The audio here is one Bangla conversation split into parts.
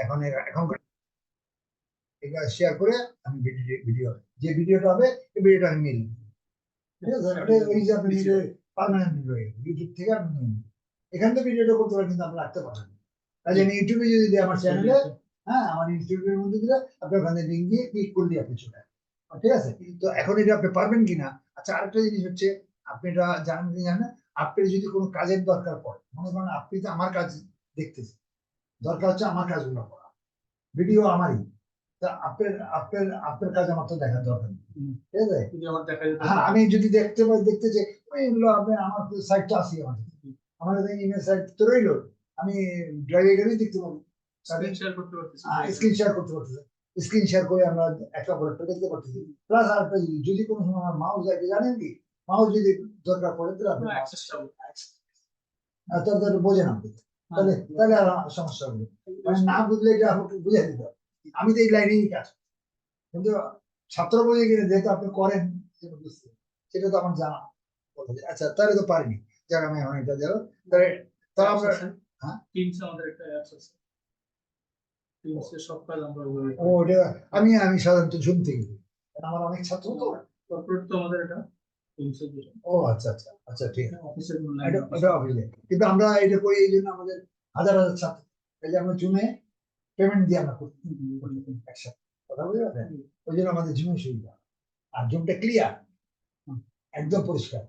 এখন এখন এটা শেয়ার করে আমি ভিডিও যে ভিডিওটা হবে এই ভিডিওটা আমি মেল ঠিক আছে, ওই যে আপনি পার্মানেন্ট ভিডিও ইউটিউব থেকে আপনি এখান থেকে ভিডিওটা করতে পারেন, কিন্তু আপনি রাখতে পারবেন। কাজে আমি ইউটিউবে যদি দিই আমার চ্যানেলে, হ্যাঁ আমার ইউটিউবের মধ্যে দিলে আপনি ওখানে লিঙ্ক দিয়ে ক্লিক করলে আপনি চলে আসবেন, ঠিক আছে। তো এখন এটা আপনি পারবেন কিনা। আচ্ছা, আরেকটা জিনিস হচ্ছে, আপনি এটা জানেন কি জানেন, আপনি যদি কোনো কাজের দরকার পড়ে, মনে করেন আপনি তো আমার কাজ দেখতেছেন, দরকার হচ্ছে আমার কাজগুলো করা, ভিডিও আমারই, তা আপনার আপনার আপনার কাজ আমার তো দেখার দরকার নেই, ঠিক আছে। হ্যাঁ, আমি যদি দেখতে চাই, আপনি আমার সাইটটা আসি, আমার ইমেল সাইট তো রইল, আমি ড্রাইভে গেলেই দেখতে পাবো, স্ক্রিন শেয়ার করতে পারতেছি, স্ক্রিন শেয়ার করে আমরা একটা পর একটা দেখতে পারতেছি। প্লাস আরেকটা যদি কোনো সময় আমার মাউস আছে, জানেন কি, মাউস যদি দরকার পড়ে তাহলে আপনি তাহলে বোঝেন আপনি, তাহলে তাহলে আর সমস্যা হবে মানে না বুঝলে এটা আমাকে বুঝে দিতে হবে। আমি তো এই লাইনেই কাজ, কিন্তু ছাত্র বলে গেলে যেহেতু আপনি করেন সেটা তো আমার জানা। আচ্ছা, তাহলে তো পারিনি, যাক আমি এখন এটা দেবো, তাহলে তা আমরা হ্যাঁ আমাদের একটা অ্যাপস আছে, আমি সাধারণত জুম থেকে দিই, আমার অনেক ছাত্র তো কর্পোরেট, তো আমাদের এটা ও আচ্ছা আচ্ছা আচ্ছা, ঠিক আছে অফিসের অফিসে, কিন্তু আমরা এটা করি এই জন্য আমাদের হাজার হাজার ছাত্র, এই যে আমরা জুমে পেমেন্ট দিয়ে আমরা করি একসাথে, কথা বুঝতে পারছেন, ওই জন্য আমাদের জুমে সুবিধা, আর জুমটা ক্লিয়ার একদম পরিষ্কার।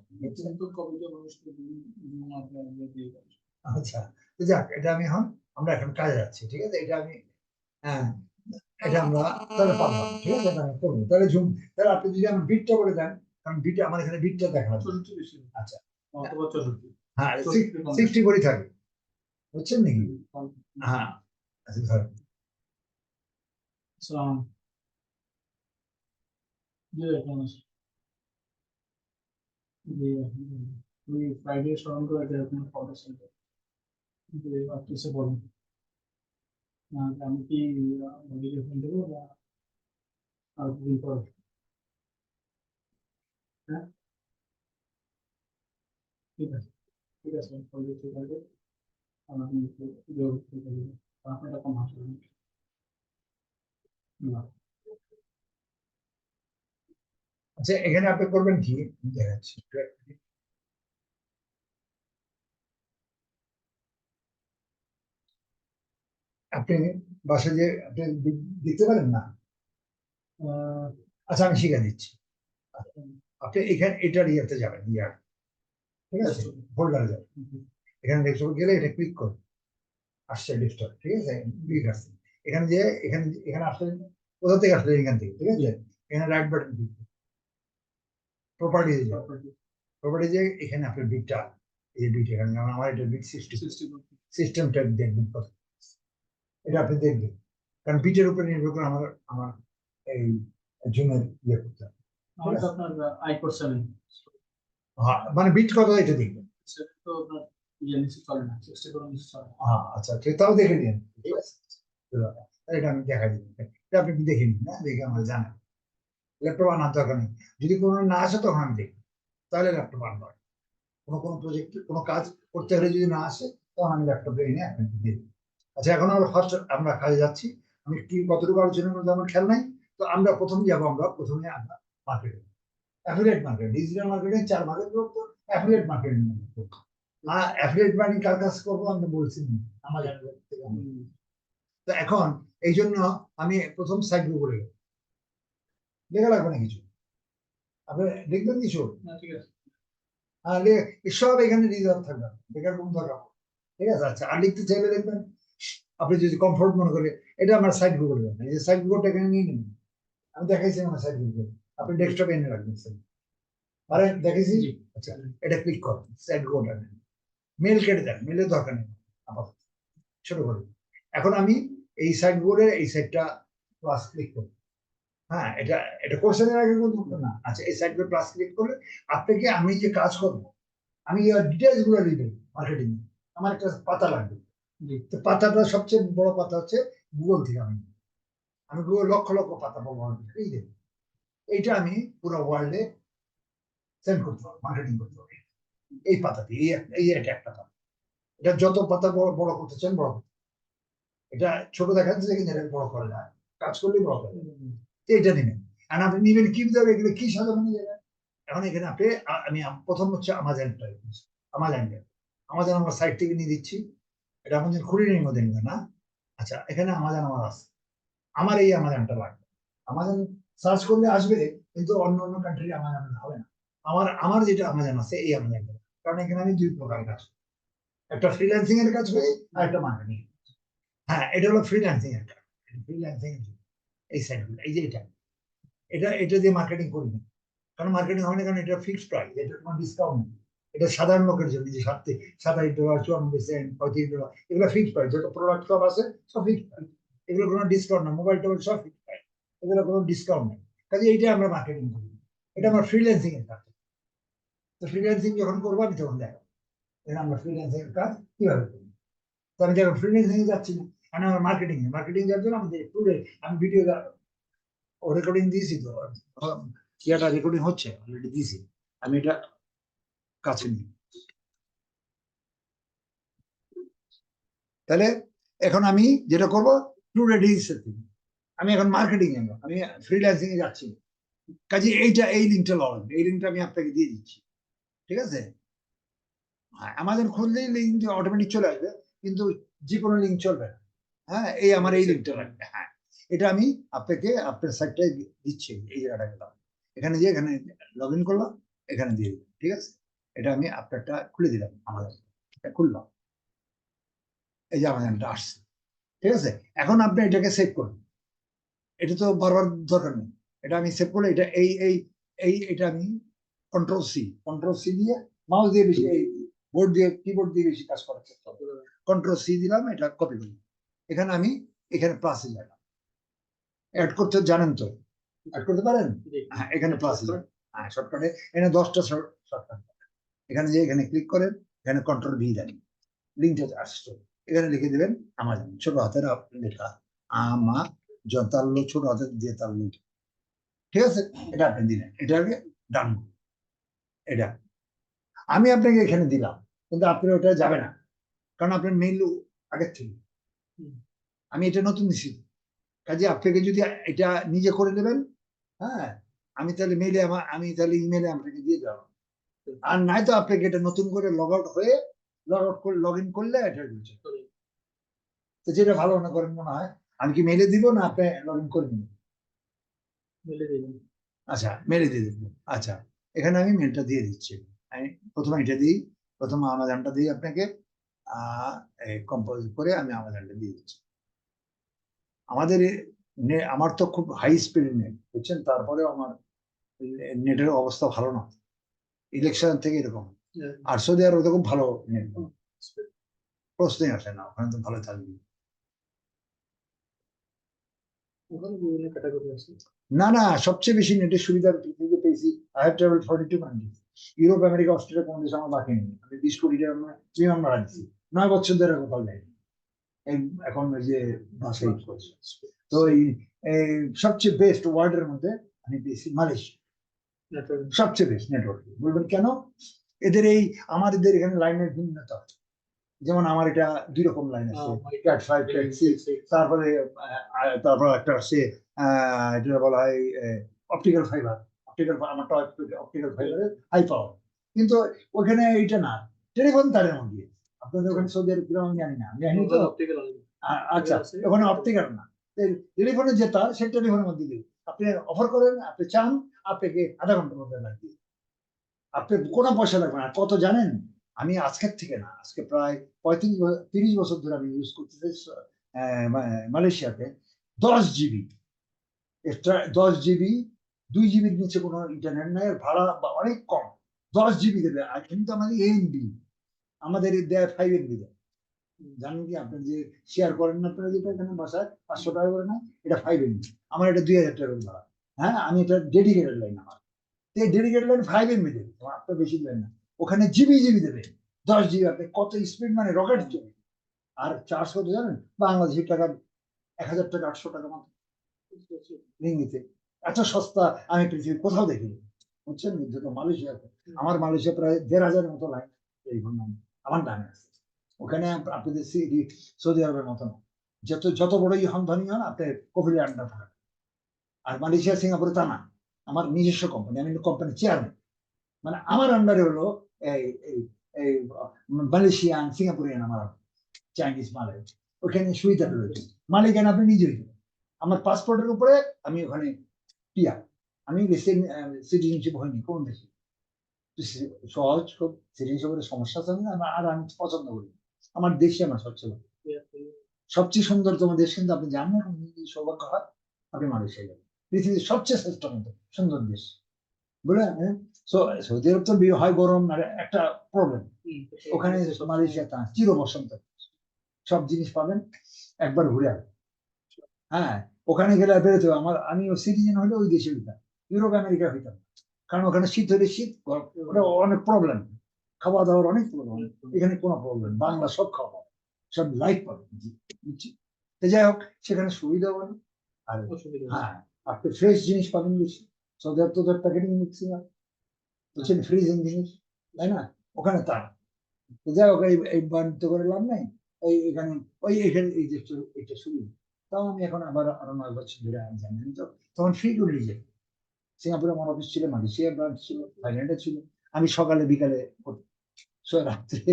আচ্ছা, যাক, এটা আমি এখন আমরা এখন কাজে যাচ্ছি, ঠিক আছে, এটা আমি হ্যাঁ এটা আমরা তাহলে পারলাম, ঠিক আছে, এটা আমি করবো, তাহলে জুম, তাহলে আপনি যদি আমার বিটটা করে দেন, কারণ বিটে আমার এখানে বিটটা দেখা যাচ্ছে, আচ্ছা হ্যাঁ 60 করে থাকে, বুঝছেন নাকি, হ্যাঁ আচ্ছা ধরেন ফ্রাইডে স্মরণ করে এরকম ফটো সেন্টার কিছু বলুন, আমি কি ভিডিও ফোন দেবো বা আর দিন পর, হ্যাঁ ঠিক আছে ঠিক আছে, ঠিক আছে আপনার এরকম আসবে না। আচ্ছা, এখানে আপনি করবেন কি দেখাচ্ছি, আপনি বাসায় যে আপনি দেখতে পারেন না, আচ্ছা আমি শিখে দিচ্ছি, আপনি এখানে এটার ইয়েতে যাবেন, ইয়ার ঠিক আছে, ফোল্ডারে যাবেন, এখানে ডেস্কটপে গেলে এটা ক্লিক করুন, আসছে ডেস্কটপ, ঠিক আছে, ক্লিক আসছে, এখানে যে এখানে এখানে আসলে কোথা থেকে আসলে, এখান থেকে, ঠিক আছে, এখানে রাইট বাটন ক্লিক করুন, প্রপার্টিজে এখানে আপনার বিটটা, এই বিট এখানে আমার এটা বিট সিস্টেমটা দেখবেন কত, এটা আপনি দেখবেন, কারণ বিটের উপরে নির্ভর করে আমার আমার এই জুমের ইয়ে করতে হবে, মানে বিট কত এটা দেখবেন, আচ্ছা তাও দেখে নিন, ঠিক আছে, এটা আমি দেখা দিই, এটা আপনি দেখে নিন, না দেখে আমার জানেন, ল্যাপটপ আনার দরকার নেই, যদি কোনো না আসে তখন আমি দেখি, তাহলে ল্যাপটপ আনবো, কোনো প্রজেক্ট কোনো কাজ করতে হলে যদি না আসে তখন আমি ল্যাপটপে এনে আপনাকে দিয়ে দিই। আচ্ছা, এখন আমরা ফার্স্ট আমরা কাজে যাচ্ছি, আমি কি কতটুকু আলোচনার মধ্যে আমার খেয়াল নাই, তো আমরা প্রথমে যাবো, আমরা প্রথমে আমরা মার্কেটে, অ্যাফিলিয়েট মার্কেট, ডিজিটাল মার্কেটিং 4 ভাগে করবো, অ্যাফিলিয়েট মার্কেটিং করবো, আর অ্যাফিলিয়েট মার্কেটিং কার কাজ করবো আমি বলছি আমার, তো এখন এই জন্য আমি প্রথম সাইট করে লেখা লাগবে না কিছু, আপনি লিখবেন কিছু, ঠিক আছে, সব এখানে রিজার্ভ থাকবে, লেখার কোনো দরকার, ঠিক আছে। আচ্ছা, আর লিখতে চাইলে দেখবেন, আপনি যদি কমফোর্ট মনে করে, এটা আমার সাইড গুগল, এই যে সাইড গুগলটা এখানে নিয়ে নেবেন, আমি দেখাইছি আমার সাইড গুগল, আপনি ডেস্কটপে এনে রাখবেন, আরে দেখেছি, আচ্ছা এটা ক্লিক করুন, সাইড গুগলটা নেন, মেল কেটে দেন, মেলের দরকার নেই আপাতত, ছোট করে, এখন আমি এই সাইড গুগলের এই সাইডটা প্লাস ক্লিক করব, হ্যাঁ এটা এটা কোর্সের আগে কোনো না, আচ্ছা এই সাইড প্লাস ক্লিক করলে আপনাকে আমি যে কাজ করবো, আমি ডিটেলস গুলো দিই মার্কেটিং, আমার একটা পাতা লাগবে, তো পাতাটা সবচেয়ে বড় পাতা হচ্ছে গুগল থেকে, আমি গুগল লক্ষ লক্ষ পাতা ব্যবহার করি, এই যে এইটা আমি পুরো ওয়ার্ল্ডে সেন্ড করতে পারবো, মার্কেটিং করতে পারবো, এই পাতাটি, এই এটা একটা পাতা, এটা যত পাতা বড় বড় করতে চান বড়, এটা ছোট দেখা যাচ্ছে কিন্তু এটা বড় করা যায়, কাজ করলে বড় করা যায়। এটা নেবেন, আর আপনি নেবেন কি দেবে, এগুলো কি সাজাবেন যাবে। এখন এখানে আপনি আমি প্রথম হচ্ছে আমাজনটা, আমাজন আমার সাইট থেকে নিয়ে দিচ্ছি, এটা আমাদের খুঁড়ির মধ্যে নেবেন না। আচ্ছা, এখানে আমাজন আমার আছে, আমার এই আমাজনটা লাগবে। আমাজন সার্চ করলে আসবে, কিন্তু অন্য অন্য কান্ট্রির আমাজন হবে না। আমার যেটা আমাজন আছে এই আমাজনটা, কারণ এখানে আমি দুই প্রকার কাজ, একটা ফ্রিল্যান্সিং এর কাজ করি আর একটা মার্কেটিং। হ্যাঁ, এটা হলো ফ্রিল্যান্সিং এর কাজ, ফ্রিল্যান্সিং এই সাইডগুলো, এই যে এটা এটা এটা দিয়ে মার্কেটিং করি না, কারণ মার্কেটিং হয় না, কারণ এটা ফিক্সড প্রাইস, এটা কোনো ডিসকাউন্ট নেই। এটা সাধারণ লোকের জন্য, যে $27, $94, $35, এগুলো ফিক্সড প্রাইস, যত প্রোডাক্ট সব আছে সব ফিক্সড প্রাইস, এগুলো কোনো ডিসকাউন্ট না, মোবাইল টোবাইল সব ফিক্সড প্রাইস, এগুলো কোনো ডিসকাউন্ট নেই। কাজে এইটা আমরা মার্কেটিং করি, এটা আমার ফ্রিল্যান্সিং এর কাজ। তো ফ্রিল্যান্সিং যখন করবো আমি তখন দেখো এটা আমরা ফ্রিল্যান্সিং এর কাজ কিভাবে করি। তো আমি যখন ফ্রিল্যান্সিং এ যাচ্ছি না, মানে আমার মার্কেটিং যাওয়ার জন্য আমাদের ট্যুরে আমি ভিডিও রেকর্ডিং দিয়েছি, তো ইয়াটা রেকর্ডিং হচ্ছে অলরেডি দিয়েছি, আমি এটা কাছে নিই। তাহলে এখন আমি যেটা করবো, ট্যুরে রেজিস্টার করি, আমি এখন মার্কেটিং এ, আমি ফ্রিল্যান্সিং এ যাচ্ছি, কাজে এইটা এই লিঙ্কটা লগান, এই লিঙ্কটা আমি আপনাকে দিয়ে দিচ্ছি, ঠিক আছে। হ্যাঁ, আমাদের খুললেই লিঙ্ক অটোমেটিক চলে আসবে, কিন্তু যে কোনো লিঙ্ক চলবে না। হ্যাঁ, এই আমার এই লিঙ্কটা লাগবে। হ্যাঁ, এটা আমি আপনাকে আপনার সাইটটায় দিচ্ছি, এই জায়গাটা গেলাম, এখানে যে এখানে লগ ইন করলাম, এখানে দিয়ে দিলাম, ঠিক আছে। এটা আমি আপনারটা খুলে দিলাম, আমাদের খুললাম, এই যে আমাদেরটা আসছে, ঠিক আছে। এখন আপনি এটাকে সেভ করুন, এটা তো বারবার দরকার নেই, এটা আমি সেভ করলে এটা এটা আমি কন্ট্রোল সি দিয়ে, মাউস দিয়ে বেশি, এই বোর্ড দিয়ে কিবোর্ড দিয়ে বেশি কাজ করার চেষ্টা করব। কন্ট্রোল সি দিলাম, এটা কপি করলাম, এখানে আমি এখানে প্লাসে যালাম, অ্যাড করতে জানেন তো, অ্যাড করতে পারেন। হ্যাঁ, এখানে প্লাসে যান, হ্যাঁ শর্টকাটে, এখানে 10টা শর্টকাট, এখানে যে এখানে ক্লিক করেন, এখানে কন্ট্রোল ভি দেন, লিঙ্কটা আসছে, এখানে লিখে দেবেন আমাজন, ছোট হাতের লেখা ছোট হাতের দিয়ে তার লিঙ্ক, ঠিক আছে। এটা আপনি দিলেন, এটাকে ডান, এটা আমি আপনাকে এখানে দিলাম, কিন্তু আপনি ওটা যাবে না, কারণ আপনার মেইল আগের থেকে, আমি এটা নতুন দিচ্ছি, কাজে আপনাকে যদি এটা নিজে করে নেবেন, হ্যাঁ, আমি তাহলে আমি তাহলে ইমেলে আপনাকে দিয়ে দেবো, আর নাই তো আপনাকে এটা নতুন করে লগ আউট হয়ে লগ ইন করলে এটা হচ্ছে, তো যেটা ভালো মনে করেন মনে হয়, আমি কি মেলে দিব না আপনি লগ ইন করে নিন, মেলে দিবেন, আচ্ছা মেলে দিয়ে দেবেন। আচ্ছা, এখানে আমি মেলটা দিয়ে দিচ্ছি, আমি প্রথমে এটা দিই, প্রথম আমাজনটা দিই আপনাকে, কম্পোজ করে আমি আমাজনটা দিয়ে দিচ্ছি। আমাদের আমার তো খুব হাই স্পিড নেট বুঝছেন, তারপরেও আমার নেটের অবস্থা ভালো না, ইলেকশন থেকে এরকম, আর সৌদি আরব খুব ভালো নেট, প্রশ্নই আসে না, ওখানে তো ভালো থাকবে। না না, সবচেয়ে বেশি নেটের সুবিধা পৃথিবীতে পেয়েছি, I have travelled 42 countries, Europe, America, Australia, কোনো দেশ আমার বাকি নেই, আমি 20 কোটি টাকা বিমান ভাড়া দিচ্ছি, 9 বছর ধরে কোথাও যাই, এখন ওই যে বাসে করছে। তো এই সবচেয়ে বেস্ট ওয়ার্ল্ডের মধ্যে আমি পেয়েছি মালয়েশিয়া, সবচেয়ে বেস্ট নেটওয়ার্ক। বলবেন কেন? এদের আমাদের এখানে লাইনের ভিন্নতা, যেমন আমার এটা 2 রকম লাইন আছে, ক্যাট 5, ক্যাট 6, তারপরে তারপর একটা আছে যেটা বলা হয় অপটিক্যাল ফাইবার, আমারটা অপটিক্যাল ফাইবারের হাই পাওয়ার, কিন্তু ওখানে এইটা না, টেলিফোন তারের মধ্যে, আপনাদের ওখানে সৌদি আরব কিরকম আমি জানি না, আমি জানি তো, আচ্ছা ওখানে অপটিক্যাল না, টেলিফোনে যে তার সেই টেলিফোনের মধ্যে দিবে, আপনি অফার করেন, আপনি চান, আপনাকে আধা ঘন্টার মধ্যে লাগবে, আপনি কোনো পয়সা লাগবে না। কত জানেন? আমি আজকের থেকে না, আজকে প্রায় 30 বছর ধরে আমি ইউজ করতেছি মালয়েশিয়াতে, 10 জিবি, এক্সট্রা 10 জিবি, 2 জিবির নিচে কোনো ইন্টারনেট নাই, ভাড়া অনেক কম, 10 জিবি দেবে, আর কিন্তু আমাদের এমবি, আমাদের দেয় 5 MB দেয়, জানেন কি? আপনি যে শেয়ার করেন না, আপনারা যেটা এখানে বাসায় 500 টাকা করে না, এটা 5 MB, আমার এটা 2000 টাকা করে ভাড়া। হ্যাঁ, আমি এটা ডেডিকেটেড লাইন, আমার ডেডিকেটেড লাইন 5 MB দেবে, আপনার বেশি দেবেন না, ওখানে জিবি দেবে, 10 জিবি, আপনি কত স্পিড, মানে রকেট চলে। আর চার্জ কত জানেন? বাংলাদেশি টাকা 1000 টাকা, 800 টাকা মতো রিঙ্গিতে, এত সস্তা আমি পৃথিবীর কোথাও দেখিনি, বুঝছেন? যেটা মালয়েশিয়াতে, আমার মালয়েশিয়া প্রায় 1500 মতো লাইন, এই আমার ডানে আছে, ওখানে আপনাদের সৌদি আরবের মতো না, যত বড়ই হন ধনী হন আপনার কফিলের আন্ডার থাকা। আর মালয়েশিয়া সিঙ্গাপুরে তা না, আমার নিজস্ব কোম্পানি, আমি কোম্পানির চেয়ারম্যান, মানে আমার আন্ডারে হলো এই এই এই মালয়েশিয়ান সিঙ্গাপুরিয়ান আমার চাইনিজ মালে, ওখানে সুবিধা রয়েছে। মালিকানা আপনি নিজেই দেবেন। আমার পাসপোর্টের উপরে আমি ওখানে পিয়া, আমি সিটিজেনশিপ হয়নি কোন দেশে, সহজ খুব সিটিজেনশিপের সমস্যা আছে না, আর আমি পছন্দ করি আমার দেশে আমার সবচেয়ে সুন্দরতম দেশ, কিন্তু আপনি জানেন না, সৌভাগ্য হয় আপনি মালয়েশিয়া যাবেন, পৃথিবীর সবচেয়ে শ্রেষ্ঠ সুন্দর দেশ, বুঝলেন? সৌদি আরব তো হয় গরম, আর একটা প্রবলেম ওখানে মালয়েশিয়া তা চির বসন্ত, সব জিনিস পাবেন, একবার ঘুরে আসবেন। হ্যাঁ, ওখানে গেলে আর বেরোতে হবে। আমি সিটিজেন হলে ওই দেশে হইতাম, ইউরোপ আমেরিকা হইতাম, কারণ ওখানে শীত হলে শীত, ওটা অনেক প্রবলেম, খাওয়া দাওয়ার অনেক প্রবলেম। এখানে কোনো প্রবলেম, বাংলা সব খাওয়া সব লাইফ পাবেন, বুঝছি। যাই হোক, সেখানে সুবিধা অনেক, আর হ্যাঁ আপনি ফ্রেশ জিনিস পাবেন বেশি। সৌদি আরব তো প্যাকেটিং মিক্সিং বুঝছেন, ফ্রিজিং জিনিস, তাই না? ওখানে তা যাই হোক, এই বাণিজ্য করে লাভ নাই। এখানে এখানে এই যে এটা সুবিধা, তাও আমি এখন আরো 9 বছর ধরে আমি জানি, তো তখন ফ্রি করে নিজে সিঙ্গাপুরে আমার অফিস ছিল, মালয়েশিয়া ব্রাঞ্চ ছিল, থাইল্যান্ডে ছিল। আমি সকালে বিকালে রাত্রে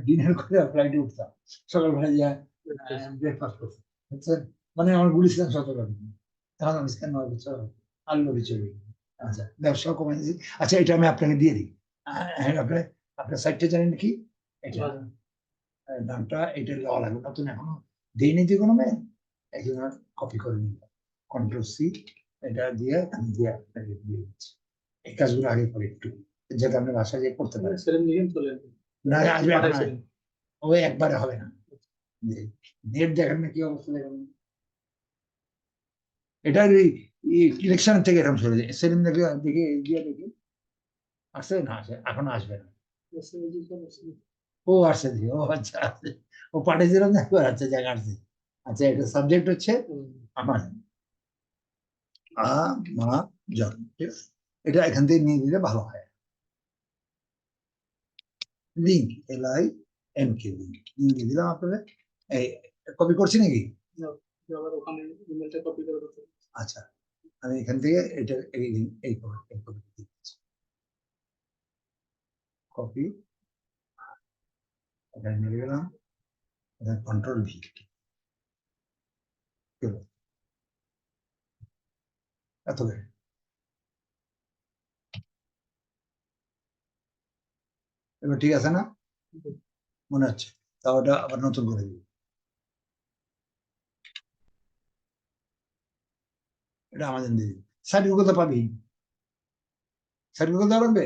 ডিনার করে ফ্লাইটে উঠতাম, সকালবেলা যা ব্রেকফাস্ট করতাম, বুঝছেন? মানে আমার গুলিস্তান সতর্ক, তখন আমি 9 বছর আল্লুরি চলে গেল। আচ্ছা, ব্যবসা কমাই দিয়েছি। আচ্ছা, এটা আমি আপনাকে দিয়ে দিই। আপনার আপনার সাইটটা জানেন কি? এটা নামটা এটা দেওয়া লাগবে, নতুন এখনো দিইনি যে কোনো মেয়ে, একজন কপি করে নিল, কন্ট্রোল-C, এটা দিয়ে আমি দিয়ে আপনাকে দিয়ে দিচ্ছি। এই কাজগুলো আগে করে একটু, যাতে আপনি বাসায় যেয়ে করতে পারেন। না, আসবে এখন, ওই একবারে হবে না। নেট দেখেন না কি অবস্থা, দেখেন এটার ইলেকশন থেকে এরকম চলে যায়। সেলিম দেখে দেখে গিয়ে দেখি আসছে না, আসে এখনো আসবে না। ও আসছে, ও আচ্ছা আসছে, ও পাঠিয়েছিলাম না একবার, আচ্ছা জায়গা আসছে। আচ্ছা, এটা সাবজেক্ট হচ্ছে আমার জন, ঠিক আছে? এটা এখান থেকে নিয়ে দিলে ভালো হয়। লিঙ্ক, LINK লিঙ্ক নিয়ে দিলাম আপনাদের। এই কপি করছি নাকি? আচ্ছা, আমি এখান থেকে এটা এই কপি দিচ্ছি, কপি এখানে নিয়ে গেলাম, কন্ট্রোল-V, এত এবার ঠিক আছে না মনে হচ্ছে? তা ওটা আবার নতুন করে দিই, এটা আমাদের দিয়ে দিই। সার্টিফিকেট তো পাবি, সার্টিফিকেট দেওয়া লাগবে।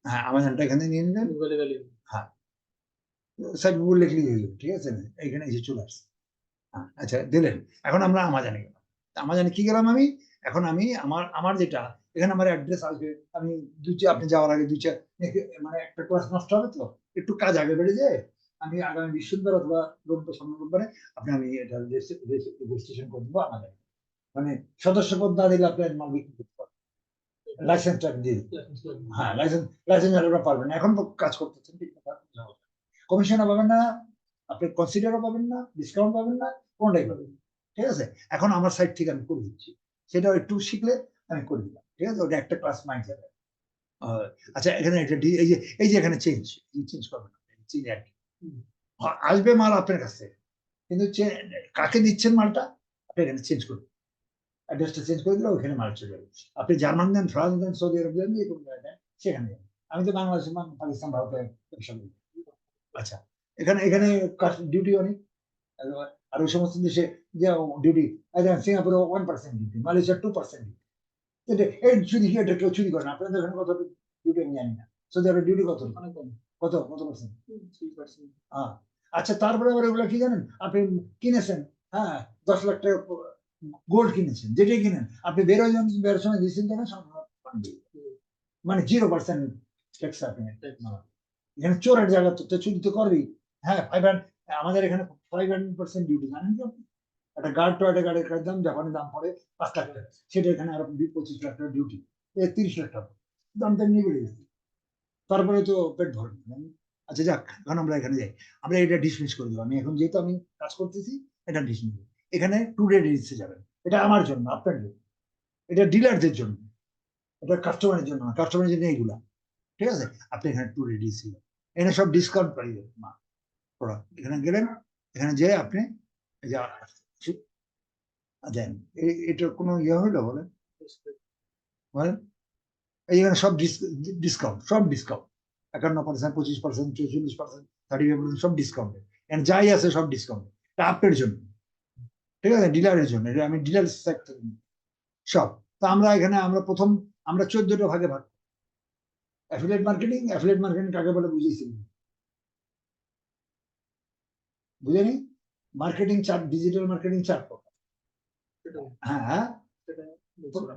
হ্যাঁ, আমাজনটা এখানে নিয়ে নিলেন, হ্যাঁ সার্টিফিকেট লিখলেই হয়ে যাবে, ঠিক আছে না? এখানে এসে চলে আসছে। আচ্ছা দিলেন, এখন আমরা আমাজনে গেলাম, আমাজনে কি গেলাম আমি, এখন আমি আমার যেটা এখানে আমার অ্যাড্রেস আসবে, আমি আপনি যাওয়ার আগে মানে একটা ক্লাস নষ্ট হবে, তো একটু কাজ আগে বেড়ে যায়, আমি আগামী বৃহস্পতিবার অথবা রোববার, সামনের রোববারে আপনি এটা রেজিস্ট্রেশন করে দেবো আমাদের, মানে সদস্যপদ না দিলে আপনি মাল বিক্রি করতে পারবেন, লাইসেন্সটা দিয়ে দিন। হ্যাঁ, লাইসেন্স ওরা পারবেন না, এখন তো কাজ করতেছেন, ঠিক কথা, কমিশনও পাবেন না, আপনি কনসিডারও পাবেন না, ডিসকাউন্ট পাবেন না, কোনটাই পাবেন না, ঠিক আছে? এখন আমার সাইড থেকে আমি করে দিচ্ছি, সেটাও একটু শিখলে আমি করে দিলাম, ঠিক আছে? ওটা একটা ক্লাস মাইন্ড যাবে। আচ্ছা, এখানে একটা এই যে এখানে চেঞ্জ করবেন, চেঞ্জ আর কি, আসবে মাল আপনার কাছে, কিন্তু কাকে দিচ্ছেন মালটা আপনি এখানে চেঞ্জ করবেন, অ্যাড্রেসটা চেঞ্জ করে দিলে ওখানে মাল চলে যাবে। আপনি জার্মান দেন, ফ্রান্স দেন, সৌদি আরব দেন, যে কোনো জায়গায় দেন, সেখানে দেন। আমি তো বাংলাদেশ, পাকিস্তান, ভারতে সব দিই। আচ্ছা, এখানে এখানে ডিউটি অনেক, আর ওই সমস্ত দেশে যে ডিউটি, সিঙ্গাপুরে 1% ডিউটি, মালয়েশিয়া 2% ডিউটি, এই চুরি কি এটা কেউ চুরি করে না, আপনাদের এখানে কত ডিউটি আমি জানি না, সৌদি আরবের ডিউটি কত, কত কত পার্সেন্ট? হ্যাঁ, আচ্ছা, তারপরে আবার ওগুলো কি জানেন, আপনি কিনেছেন, হ্যাঁ 10 লাখ টাকা গোল্ড কিনেছেন, যেটাই কিনেন আপনি বেরোর সময় দিচ্ছেন কেন, মানে 0% ট্যাক্স আপনি, এখানে চোরের জায়গা তো চুরি তো করবেই। হ্যাঁ, আমাদের এখানে 5% ডিউটি, জানেন কি আপনি? একটা গার্ড টয়টা গার্ডের দাম জাপানে দাম পড়ে 5 লাখ টাকা, সেটা এখানে আরো 25 লাখ টাকা ডিউটি, 30 লাখ টাকা দাম, তেমনি বেড়ে গেছে, তারপরে তো পেট ভরে না। আচ্ছা যাক, এখন আমরা এখানে যাই, আমরা এটা ডিসমিস করে দেবো। আমি এখন যেহেতু আমি কাজ করতেছি, এটা ডিসমিস। এখানে টুডে রিলিজে যাবেন, এটা আমার জন্য, আপনার জন্য, এটা ডিলারদের জন্য, এটা কাস্টমারের জন্য না, কাস্টমারের জন্য এইগুলা, ঠিক আছে? আপনি এখানে টুডে রিলিজ, এখানে সব ডিসকাউন্ট পাইয়ে প্রোডাক্ট, এখানে গেলেন, এখানে যেয়ে আপনি এই যে দেন, এটার কোনো ইয়ে হলো বলেন, বলেন, এইখানে সব ডিসকাউন্ট, সব ডিসকাউন্ট, 51%, 25%, 44%, 35%, সব ডিসকাউন্ট, যাই আছে সব ডিসকাউন্ট। এটা আপনার জন্য, ঠিক আছে, ডিলারের জন্য, এটা আমি ডিলার সেক্টর সব। তো আমরা এখানে আমরা প্রথম আমরা 14টা ভাগে ভাগ। অ্যাফিলিয়েট মার্কেটিং, অ্যাফিলিয়েট মার্কেটিং কাকে বলে বুঝেছি? বুঝেনি? মার্কেটিং চার, ডিজিটাল মার্কেটিং 4 প্রকার। হ্যাঁ,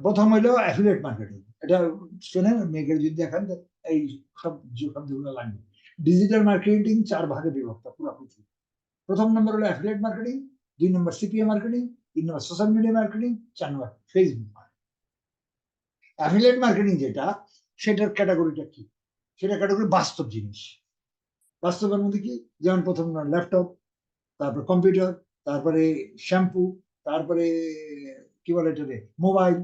প্রথম হইলো অ্যাফিলিয়েট মার্কেটিং, এটা শুনে মেয়েকে যদি দেখান এই সব শব্দগুলো লাগবে। ডিজিটাল মার্কেটিং 4 ভাগে বিভক্ত পুরো পৃথিবী। প্রথম নম্বর হলো অ্যাফিলিয়েট মার্কেটিং, 2 নম্বর সিপিএ মার্কেটিং, 3 নম্বর সোশ্যাল মিডিয়া মার্কেটিং, 4 নম্বর ফেসবুক মার্কেটিং। অ্যাফিলিয়েট মার্কেটিং যেটা, সেটার ক্যাটাগরিটা কি? সেটা ক্যাটাগরি বাস্তব জিনিস। বাস্তবের মধ্যে কি? যেমন প্রথম ল্যাপটপ, তারপর কম্পিউটার, তারপরে শ্যাম্পু, তারপরে কি বলে এটাকে, মোবাইল,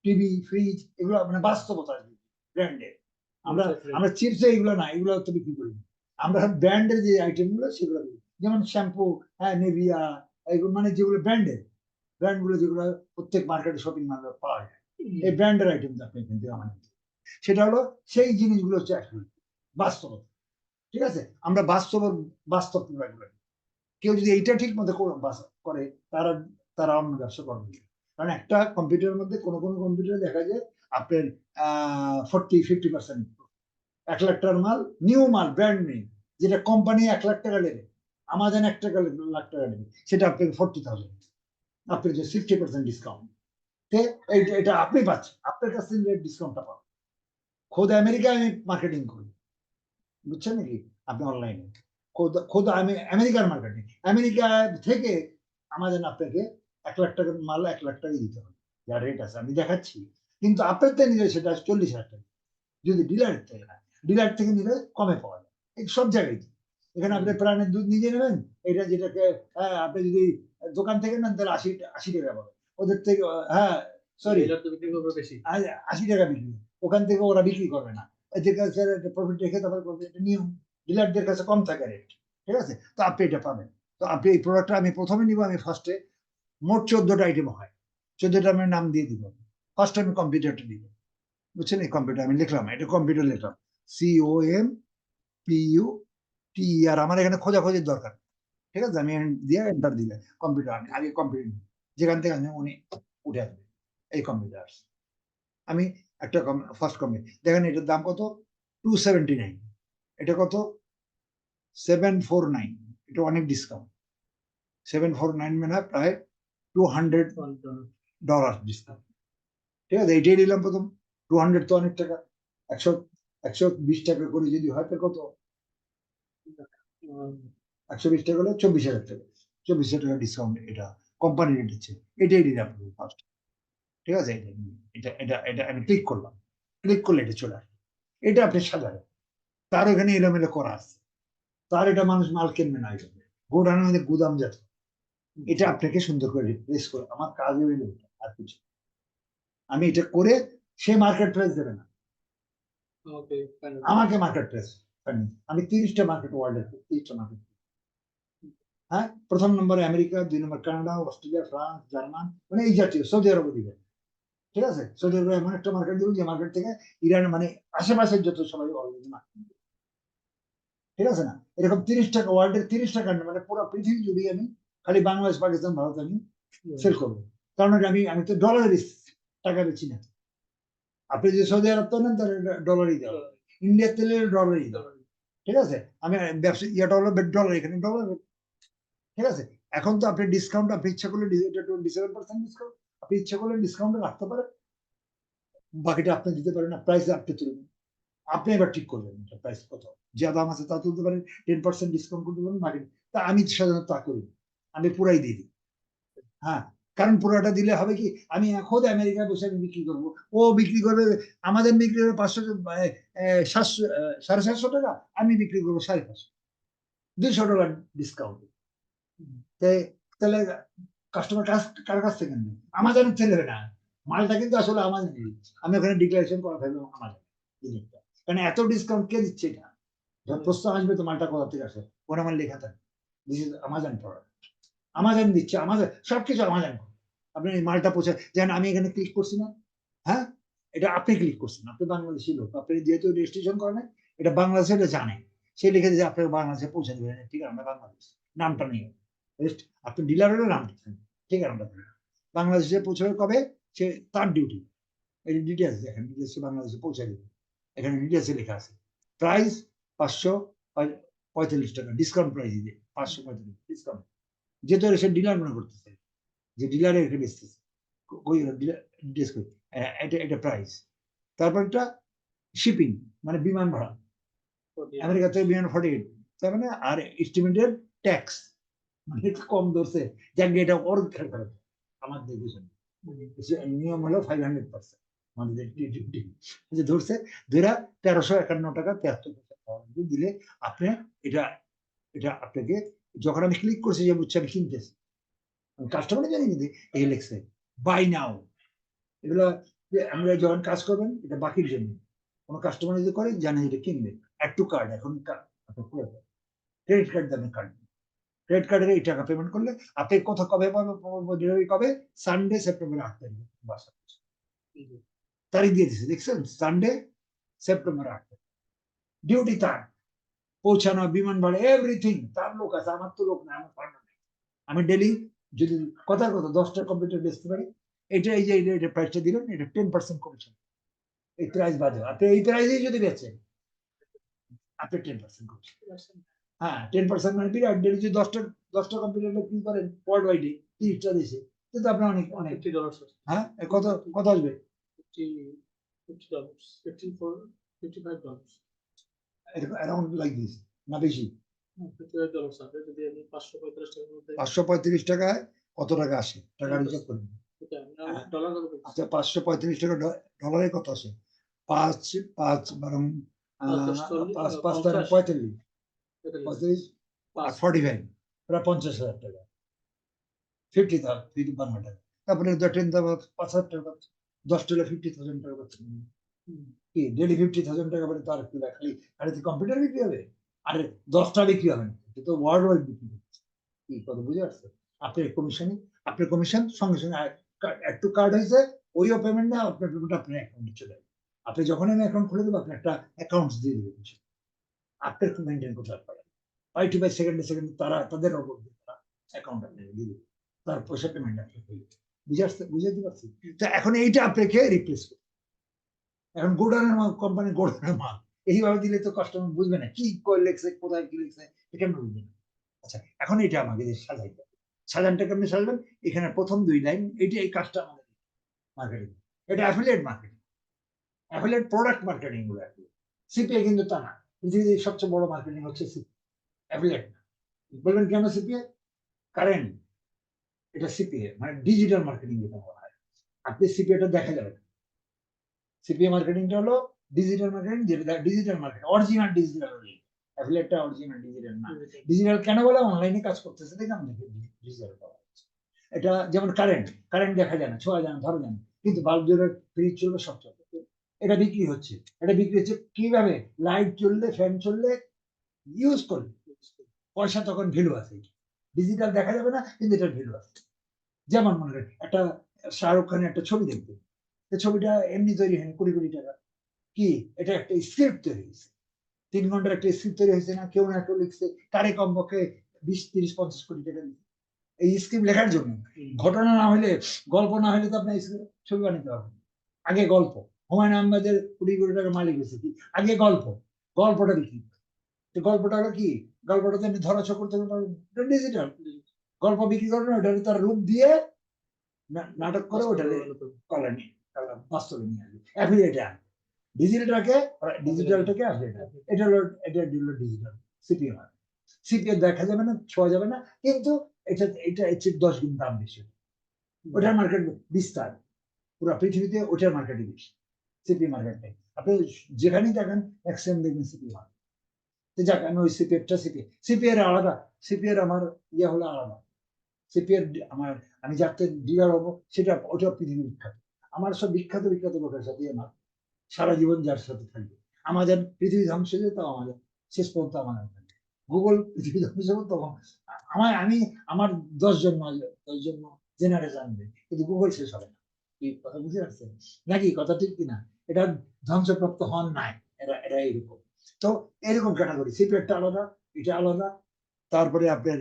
টিভি, ফ্রিজ, এগুলো মানে বাস্তবতা ব্র্যান্ডের। আমরা আমরা চিপসে এগুলো না, এগুলো তো বিক্রি করি না। আমরা ব্র্যান্ডের যে আইটেম গুলো সেগুলো করি, যেমন শ্যাম্পু, হ্যাঁ, নেভিয়া, এগুলো মানে যেগুলো ব্র্যান্ডের, ব্র্যান্ড গুলো যেগুলো প্রত্যেক মার্কেটে শপিং মলে পাওয়া যায়, এই ব্র্যান্ডের আইটেম আপনি কিনতে আমাদের, সেটা হলো সেই জিনিসগুলো হচ্ছে বাস্তবতা, ঠিক আছে? আমরা বাস্তব প্রোডাক্ট, কেউ যদি এইটা ঠিক মতো করে, তারা তারা অন্য ব্যবসা করবে। কারণ একটা কম্পিউটারের মধ্যে কোনো কোনো কম্পিউটারে দেখা যায় আপনার 40-50%, 1 লাখ টাকার মাল, নিউ মাল, ব্র্যান্ড নেই, যেটা কোম্পানি 1 লাখ টাকা নেবে, আমাজন 1 লাখ টাকা নেবে, সেটা আপনাকে 40,000, আপনার যে 60% ডিসকাউন্ট, এটা আপনি পাচ্ছেন, আপনার কাছ থেকে ডিসকাউন্টটা পাবেন। খোদ আমেরিকায় আমি মার্কেটিং করি, বুঝছেন নাকি? আপনি অনলাইনে খোদ আমি আমেরিকার মার্কেটিং, আমেরিকা থেকে আমাদের আপনাকে 1 লাখ টাকার মাল 1 লাখ টাকা দিতে হবে, যা রেট আছে আমি দেখাচ্ছি। কিন্তু আপনার থেকে নিলে সেটা 40,000 টাকা, যদি ডিলার থেকে না, ডিলার থেকে নিলে কমে পাওয়া যায়, এই সব জায়গায়। এখানে আপনি প্রাণের দুধ নিজে নেবেন, এটা যেটাকে, হ্যাঁ, আপনি যদি দোকান থেকে নেন তাহলে 80 টাকা পাবেন, ওদের থেকে, হ্যাঁ, সরি, 80 টাকা বিক্রি, ওখান থেকে ওরা বিক্রি করবে না, এদের কাছে প্রফিট রেখে তারপর প্রফিট নিয়ম, ডিলারদের কাছে কম থাকে রেট, ঠিক আছে? তো আপনি এটা পাবেন। তো আপনি এই প্রোডাক্টটা আমি প্রথমে নিব, আমি ফার্স্টে মোট 14টা আইটেম হয়, 14টা আমি নাম দিয়ে দিব। ফার্স্ট আমি কম্পিউটারটা দিব, বুঝছেন? এই কম্পিউটার আমি লিখলাম, এটা কম্পিউটার লিখলাম, COMPUTER, আমার এখানে খোঁজাখুঁজির দরকার, ঠিক আছে? আমি দিয়ে এন্টার দিলে কম্পিউটার, আমি আগে কম্পিউটার যেখান থেকে আমি উনি উঠে আসবে, এই কম্পিউটার আমি একটা ফার্স্ট কম্পিউটার দেখেন, এটার দাম কত? 279। এটা কত? 749। এটা অনেক ডিসকাউন্ট, 749 মানে প্রায় $200 ডিসকাউন্ট, ঠিক আছে? এইটাই নিলাম প্রথম। 200 তো অনেক টাকা, 120 টাকা করে যদি হয় তো কত? 120 টাকা হলে 24,000 টাকা, 24,000 টাকা ডিসকাউন্ট, এটা কোম্পানি রেট দিচ্ছে, এটাই নিলাম ফার্স্ট, ঠিক আছে? এটা এটা এটা আমি ক্লিক করলাম, ক্লিক করলে এটা চলে আসবে, এটা আপনি সাজাবেন, তার ওখানে এলোমেলো করা আছে, তার এটা মানুষ মাল কিনবে না, এটা গোডাউনের মধ্যে গুদাম জাত, এটা আপনাকে সুন্দর করে রিপ্লেস করে, আমার কাজ হইল এটা, আর কিছু আমি এটা করে, সে মার্কেট প্রাইস দেবে না, আমাকে মার্কেট প্রাইস, আমি 30টা মার্কেট, ওয়ার্ল্ডের 30টা মার্কেট, হ্যাঁ, প্রথম নম্বরে আমেরিকা, 2 নম্বর কানাডা, অস্ট্রেলিয়া, ফ্রান্স, জার্মান, মানে এই জাতীয়, সৌদি আরব দিবে, ঠিক আছে? সৌদি আরবে এমন একটা মার্কেট দিব, যে মার্কেট থেকে ইরান মানে আশেপাশের যত সবাই অলরেডি মার্কেট, ঠিক আছে না? এরকম 30টা, ওয়ার্ল্ডের 30টা কান্ট্রি, মানে পুরো পৃথিবী জুড়ে আমি খালি বাংলাদেশ, পাকিস্তান, ভারত আমি সেল করবো, কারণ আমি আমি তো ডলারে টাকা বেছি না। আপনি যে সৌদি আরব তো নেন, তাহলে ডলারই দেওয়া, ইন্ডিয়ার তেলে ডলারই দেওয়া, ঠিক আছে? আমি ব্যবসা ইয়েটা হলো ডলার, এখানে ডলার, ঠিক আছে? এখন তো আপনি ডিসকাউন্ট, আপনি ইচ্ছা করলে 27% ডিসকাউন্ট, আপনি ইচ্ছা করলে ডিসকাউন্ট রাখতে পারেন, বাকিটা আপনি দিতে পারেন না, প্রাইস আপনি তুলবেন, আপনি এবার ঠিক করবেন প্রাইস কত, যা দাম আছে তা তুলতে পারেন, 10% ডিসকাউন্ট করতে পারেন, বাকি তা আমি সাধারণত তা করি, আমি পুরাই দিয়ে দিই, হ্যাঁ। কারণ পুরোটা দিলে হবে কি, আমি খোদ আমেরিকায় বসে আমি বিক্রি করবো, ও বিক্রি করবে, আমাদের বিক্রি করবে 500 700 750 টাকা, আমি বিক্রি করবো 550, $200 ডিসকাউন্ট। তাহলে কাস্টমার কার কাছ থেকে নেবে? আমাজনের থেকে নেবে না, মালটা কিন্তু আসলে আমাদের, আমি ওখানে ডিক্লারেশন করা থাকবে আমাদের জিনিসটা, কারণ এত ডিসকাউন্ট কে দিচ্ছে? এটা যখন প্রশ্ন আসবে তো মালটা কোথা থেকে আসে, ওখানে আমার লেখা থাকে this is Amazon product, Amazon দিচ্ছে, আমাজন সবকিছু আমাজন। আপনি এই মালটা পৌঁছে যেন, আমি এখানে ক্লিক করছি না, হ্যাঁ, এটা আপনি ক্লিক করছেন, আপনি বাংলাদেশি লোক, আপনি যেহেতু রেজিস্ট্রেশন করেন, এটা বাংলাদেশে এটা জানে, সে লিখে দিয়ে আপনাকে বাংলাদেশে পৌঁছে দেবেন, ঠিক আছে, আমরা বাংলাদেশ নামটা নেই, আপনি ডিলারের নাম দিচ্ছেন, ঠিক আছে, আমরা বাংলাদেশে পৌঁছাবে কবে, সে তার ডিউটি, এই ডিটেলস দেখেন, ডিটেলস বাংলাদেশে পৌঁছে দেবে, এখানে ডিটেলসে লেখা আছে, প্রাইস 545 টাকা, ডিসকাউন্ট প্রাইস দিয়ে 545 ডিসকাউন্ট, যেহেতু সে ডিলার মনে করতেছে যে ডিলারে এটা বেচতেছে, ওই এটা প্রাইস। তারপর একটা শিপিং মানে বিমান ভাড়া, আমেরিকা থেকে বিমান 48, তার মানে আর এস্টিমেটেড ট্যাক্স মানে একটু কম ধরছে, যাক এটা ওর খেয়াল করে আমার দেখেছেন, নিয়ম হলো 500%, আমাদের যে ধরছে ধরা 1351 টাকা 73 দিলে আপনি এটা, এটা আপনাকে যখন আমি ক্লিক করছি যে বুঝছি আমি কিনতেছি, কাস্টমার জানি কিন্তু এই লেখছে বাই নাও, এগুলো আমরা যখন কাজ করবেন এটা বাকির জন্য, কোনো কাস্টমার যদি করে জানে এটা কিনবে, অ্যাড টু কার্ড, এখন ক্রেডিট কার্ড দেবেন, কার্ড ক্রেডিট কার্ডের এই টাকা পেমেন্ট করলে আপনি কত কবে পাবে, ডেলিভারি কবে, সানডে সেপ্টেম্বর 8 তারিখ বাসা তারিখ দিয়ে দিচ্ছে, দেখছেন, সানডে সেপ্টেম্বর 8 তারিখ ডিউটি তার, পৌঁছানো, বিমান ভাড়া, এভরিথিং তার লোক আছে, আমার তো লোক না, আমার পার্টনার নেই, আমি ডেলি যদি কথার কথা 10টা কম্পিউটার বেচতে পারি, এটা এই যে এটা প্রাইসটা দিলেন, এটা 10% কমিশন, এই প্রাইস বাদে আপনি এই প্রাইসেই যদি বেচেন আপনি 10% কমিশন, হ্যাঁ 10% মানে বিরাট, ডেলি যদি 10টা কম্পিউটার বিক্রি করেন ওয়ার্ল্ড ওয়াইডে 30টা দেশে, কিন্তু আপনার অনেক অনেক $50, হ্যাঁ কত কত আসবে, $55 অ্যারাউন্ড লাইক দিস, না বেশি, $535 কত টাকা আসে, টাকা হিসাব করবেন, আচ্ছা 535 টাকা ডলারে কত আসে, 5 বরং 5 45 45 প্রায় 50,000 টাকা, 50,000 টাকা, তারপরে 5,000 টাকা, 10 টাকা 50,000 টাকা পাচ্ছেন, কি ডেলি 50,000 টাকা বলে তার কি খালি খালি কম্পিউটার বিক্রি হবে, আরে 10টা বিক্রি হবে না, তো ওয়ার্ল্ড ওয়াইড বিক্রি করছে, কি কথা বুঝে আসছে, আপনার কমিশনে, আপনার কমিশন সঙ্গে সঙ্গে একটু কার্ড হয়েছে, ওইও পেমেন্ট না, আপনার পেমেন্ট আপনার অ্যাকাউন্টে চলে যাবে, আপনি যখন আমি অ্যাকাউন্ট খুলে দেবো, আপনি একটা অ্যাকাউন্ট দিয়ে দেবেন, আপনার মেনটেন করতে পারেন, 5 সেকেন্ডে তারা তাদের অবর তারা অ্যাকাউন্ট আপনাকে দিয়ে দেবে, তার পয়সা পেমেন্ট আপনি বুঝে আসতে বুঝাতে পারছি, তো এখন এইটা আপনাকে রিপ্লেস করতে, এখন গোডাউনের মাল, কোম্পানি গোডাউনের মাল এইভাবে দিলে তো কাস্টমার বুঝবে না কি লেখছে, কোথায় কি লিখছে, এটা বুঝবে না। আচ্ছা এখন এটা আমাকে সাজাইতে হবে, সাজানটা কেমনি সাজাবেন, এখানে প্রথম 2 লাইন, এটা এই কাজটা আমাদের মার্কেটিং, এটা affiliate marketing, affiliate product marketing গুলো, সিপিএ কিন্তু তা না, পৃথিবীর সবচেয়ে বড় মার্কেটিং হচ্ছে অ্যাফিলিয়েট না, বলবেন কেন সিপিএ, কারেন্ট এটা সিপিএ মানে ডিজিটাল মার্কেটিং যেটা বলা হয়, আপনি সিপিএটা দেখা যাবে, সিপিএ মার্কেটিংটা হলো ডিজিটাল মার্কেটিং, যেটা ডিজিটাল মার্কেটিং অরিজিনাল ডিজিটাল, অ্যাফিলিয়েটটা অরিজিনাল ডিজিটাল না, ডিজিটাল কেন বলে, অনলাইনে কাজ করতেছে দেখে আমাদের ডিজিটাল পাওয়া যাচ্ছে, এটা যেমন কারেন্ট দেখা যায় না, ছোঁয়া যায় না, ধরা যায় না, কিন্তু বাল্ব জ্বলে, ফ্রিজ চলবে, সব চলবে, এটা বিক্রি হচ্ছে, এটা বিক্রি হচ্ছে কিভাবে, লাইট চললে, ফ্যান চললে, ইউজ করলে পয়সা তখন ভ্যালু আছে, ডিজিটাল দেখা যাবে না কিন্তু এটার ভ্যালু আছে, যেমন মনে করেন একটা শাহরুখ খানের একটা ছবি দেখবে, ছবিটা এমনি তৈরি হয়নি, কোটি টাকা, কি এটা একটা স্ক্রিপ্ট তৈরি হয়েছে, 3 ঘন্টার একটা স্ক্রিপ্ট তৈরি হয়েছে না, কেউ না কেউ লিখছে, কারে কমপক্ষে 20, 30, 50 কোটি টাকা দিচ্ছে এই স্ক্রিপ্ট লেখার জন্য, ঘটনা না হলে, গল্প না হলে তো আপনার ছবি বানাতে হবে, আগে গল্প, হুমায়ুন আহমেদের কোটি টাকার মালিক হয়েছে কি, আগে গল্পটা বিক্রি, গল্পটা হলো কি, গল্পটা তো এমনি ধরাছোঁয়া করতে পারবেন, ডিজিটাল গল্প বিক্রি করবেন, ওটা তার রূপ দিয়ে নাটক করে ওটা বাস্তবে নিয়ে আসবে, অ্যাফিলিয়েট ডিজিটালটাকে এটা হলো ডিজিটাল সিপিএম, সিপিএম দেখা যাবে না, ছোঁয়া যাবে না, কিন্তু এটা 10 গুণ দাম বেশি, ওটার মার্কেট বিস্তার পুরো পৃথিবীতে, ওটার মার্কেটই বেশি, সিপি মার্কেটটাই। আপনি যেখানেই দেখেন এক্সচেঞ্জ দেখবেন সিপি হয়। তো যাক, আমি ওই সিপিএরটা সিপিএর আলাদা, সিপিএর আমার ইয়ে হলো আলাদা, সিপিএর আমার, আমি যাতে ডিলার হবো সেটা, ওটা পৃথিবী বিখ্যাত। আমার সব বিখ্যাত বিখ্যাত লোকের সাথে আমার সারা জীবন যার সাথে থাকবে, আমাদের পৃথিবী ধ্বংস হয়ে যায়, তাও আমাদের শেষ পর্যন্ত আমাদের থাকবে। গুগল পৃথিবী ধ্বংস হবে তখন আমি আমার 10 জেনারেশন আনবে, কিন্তু গুগল শেষ হবে না। কি কথা বুঝতে পারছেন নাকি? কথা ঠিক কিনা? এটা ধ্বংসপ্রাপ্ত হন নাই, এরা এরকম। তো এরকম ক্যাটাগরি, সিপিএরটা আলাদা, এটা আলাদা। তারপরে আপনার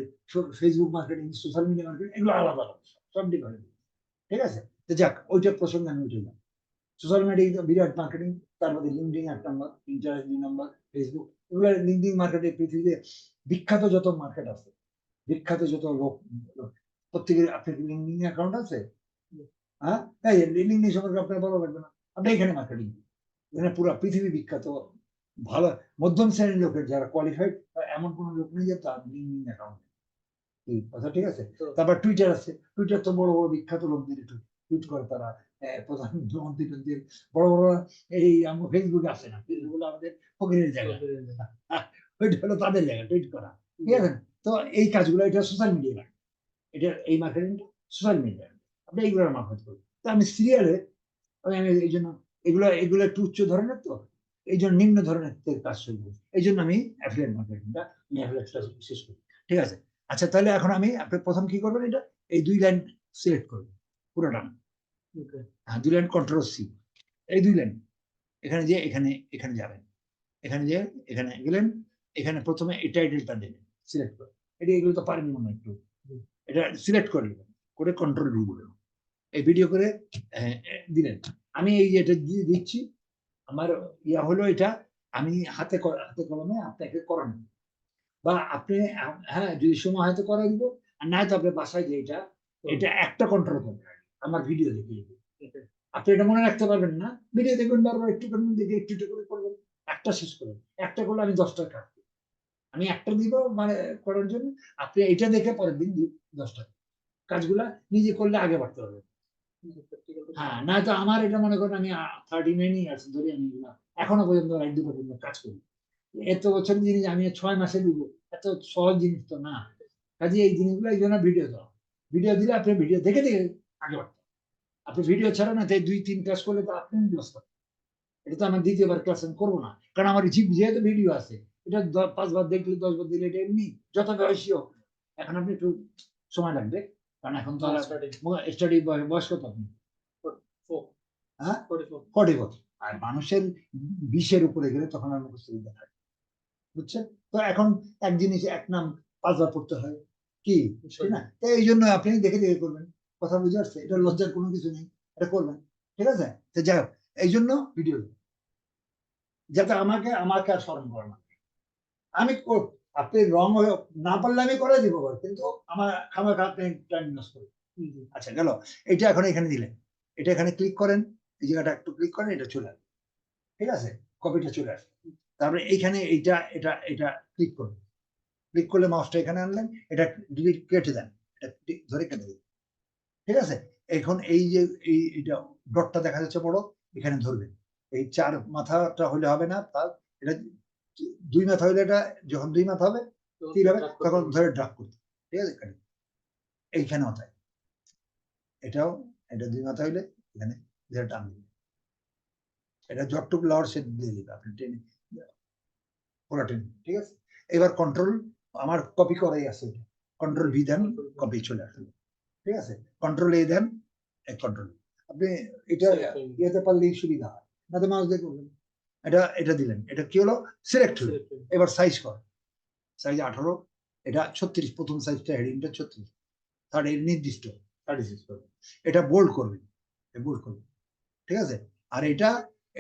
Facebook marketing, social media marketing, এগুলো আলাদা আলাদা, সব ডিফারেন্ট। ঠিক আছে? তো যাক, ওইটার প্রসঙ্গে আমি উঠে যাই। সোশ্যাল মিডিয়া বিরাট মার্কেটিং, তার মধ্যে লিঙ্কডিন 1 নম্বর, পিন্টারেস্ট 2 নম্বর, ফেসবুক, এগুলো লিঙ্কডিন মার্কেটে পৃথিবীতে বিখ্যাত যত মার্কেট আছে, বিখ্যাত যত লোক, প্রত্যেকের, আপনার কি লিঙ্কডিন অ্যাকাউন্ট আছে? হ্যাঁ, এই লিঙ্কডিন সম্পর্কে আপনার ভালো লাগবে না, আপনি এখানে মার্কেটিং, এখানে পুরো পৃথিবী বিখ্যাত ভালো মধ্যম শ্রেণীর লোকের যারা কোয়ালিফাইড, এমন কোন লোক নেই যে তার লিঙ্কডিন অ্যাকাউন্ট। কথা ঠিক আছে? তারপর টুইটার আছে, টুইটার তো বড় বড় বিখ্যাত লোকদের টুইট করে তারা, প্রধানমন্ত্রী টন্ত্রী, বড় বড়, এই আমার ফেসবুকে আসে না, ফেসবুক হলো আমাদের ফকিরের জায়গা, ওইটা হলো তাদের জায়গা টুইট করা। ঠিক আছে? তো এই কাজগুলো, এটা সোশ্যাল মিডিয়া, এটা এই মার্কেটিংটা সোশ্যাল মিডিয়া, আপনি এইগুলোর মারফত করবেন। তো আমি সিরিয়ালে, আমি এই জন্য এগুলো এগুলো একটু উচ্চ ধরনের, তো এই জন্য নিম্ন ধরনের কাজ শুরু করি। এই জন্য আমি অ্যাফিলিয়েট মার্কেটিংটা, আমি অ্যাফিলিয়েটটা শেষ করি। ঠিক আছে? আচ্ছা, তাহলে এখন আমি, আপনি প্রথম কি করবেন, এটা এই 2 লাইন সিলেক্ট করবেন পুরোটা। হ্যাঁ, 2 লাইন কন্ট্রোল সি, এই 2 লাইন, এখানে যে এখানে এখানে যাবেন, এখানে যে এখানে গেলেন, এখানে প্রথমে এই টাইটেলটা দেবেন, সিলেক্ট করে, এটা এগুলো তো পারেন মনে একটু, এটা সিলেক্ট করে নেবেন, করে কন্ট্রোল ভি দিবেন, এই ভিডিও করে দিলেন। আমি এই এটা দিয়ে দিচ্ছি, আমার ইয়া হলো এটা, আমি হাতে কলমে আপনাকে করানো, বা আপনি, হ্যাঁ, যদি সময় হয়তো করাই দিব, আর না তো আপনি বাসায় যে এটা এটা একটা কন্ট্রোল করবেন, আমার ভিডিও দেখে আপনি এটা মনে রাখতে পারবেন না, ভিডিও দেখবেন বারবার, একটু করবেন দেখে একটু একটু করে করবেন, একটা শেষ করবেন, একটা করলে আমি 10টা কাটবো, আমি একটা দিব মানে করার জন্য, আপনি এটা দেখে পরের দিন 10টা কাজগুলা নিজে করলে আগে বাড়তে হবে। হ্যাঁ, না তো আমার এটা মনে করেন আমি 39 ইয়ার্স ধরে আমি এগুলা এখনো পর্যন্ত রাত 2টা পর্যন্ত কাজ করি। এত বছর জিনিস আমি 6 মাসে দিব, এত সহজ জিনিস তো না। কাজে এই জিনিসগুলো, এই জন্য ভিডিও দাও, ভিডিও দিলে আপনি ভিডিও দেখে দেখে আগে বাড়তে, আপনি ভিডিও ছাড়া না, তাই 2-3 ক্লাস করলে তো আপনি ব্যস্ত, এটা তো আমার দ্বিতীয়বার ক্লাস আমি করবো না, কারণ আমার যেহেতু ভিডিও আছে, এটা 5 বার দেখলে 10 বার দিলে এটা এমনি যত বয়সী হোক, এখন আপনি একটু সময় লাগবে, কারণ এখন তো স্টাডি বয়স কত আপনি? হ্যাঁ, 44। আর মানুষের 20-এর উপরে গেলে তখন আর মুখস্থ বিদ্যা থাকে, বুঝছেন? তো এখন এক জিনিস, এক নাম 5 বার পড়তে হয়, কি ঠিক না? তো এই জন্য আপনি দেখে দেখে করবেন, কথা বুঝে আসছে? এটা লজ্জার কোনো কিছু নেই, এটা করবেন। ঠিক আছে? তো যাই হোক, এই জন্য ভিডিও, যাতে আমাকে আর স্মরণ করে না, আমি আপনি রং না পারলে আমি করে দিব, কিন্তু আমার খামাখা আপনি টাইম নষ্ট করি। আচ্ছা, গেল। এটা এখন এখানে দিলেন, এটা এখানে ক্লিক করেন, এই জায়গাটা একটু ক্লিক করেন, এটা চলে আসবে। ঠিক আছে? কপিটা চলে আসবে। তারপরে এইখানে এইটা এটা এটা ক্লিক করুন, ক্লিক করলে মাউসটা এখানে আনলেন, এটা ডিলিট কেটে দেন, এটা ধরে কেটে দিন। ঠিক আছে? এখন এই যে এইটা ডটটা দেখা যাচ্ছে বড়, এখানে ধরবেন, এই 4 মাথাটা হলে হবে না, তার এটা 2 মাথা হলে, এটা যখন 2 মাথা হবে, কি হবে, তখন ধরে ড্রাগ করতে। ঠিক আছে? এইখানে মাথায় এটাও, এটা 2 মাথা হইলে এখানে ধরে টান দিবেন, এটা যতটুকু লওয়ার সে দিয়ে দিবে, আপনি টেনে পুরো টেনে। ঠিক আছে? এবার কন্ট্রোল, আমার কপি করাই আছে, কন্ট্রোল ভি দেন, কপি চলে আসবে। ঠিক আছে? কন্ট্রোল এ দেন, কন্ট্রোল, আপনি এটা ইয়েতে পারলেই সুবিধা হয়, না তো মাউস দিয়ে করবেন। এটা দিলেন, এটা কি হলো, সিলেক্ট হলো। এবার সাইজ কর, সাইজ 18, এটা 36, প্রথম সাইজটা হেডিংটা 36, থার্ড এর নির্দিষ্ট 36 করবেন, এটা বোল্ড করবেন, বোল্ড করবেন। ঠিক আছে? আর এটা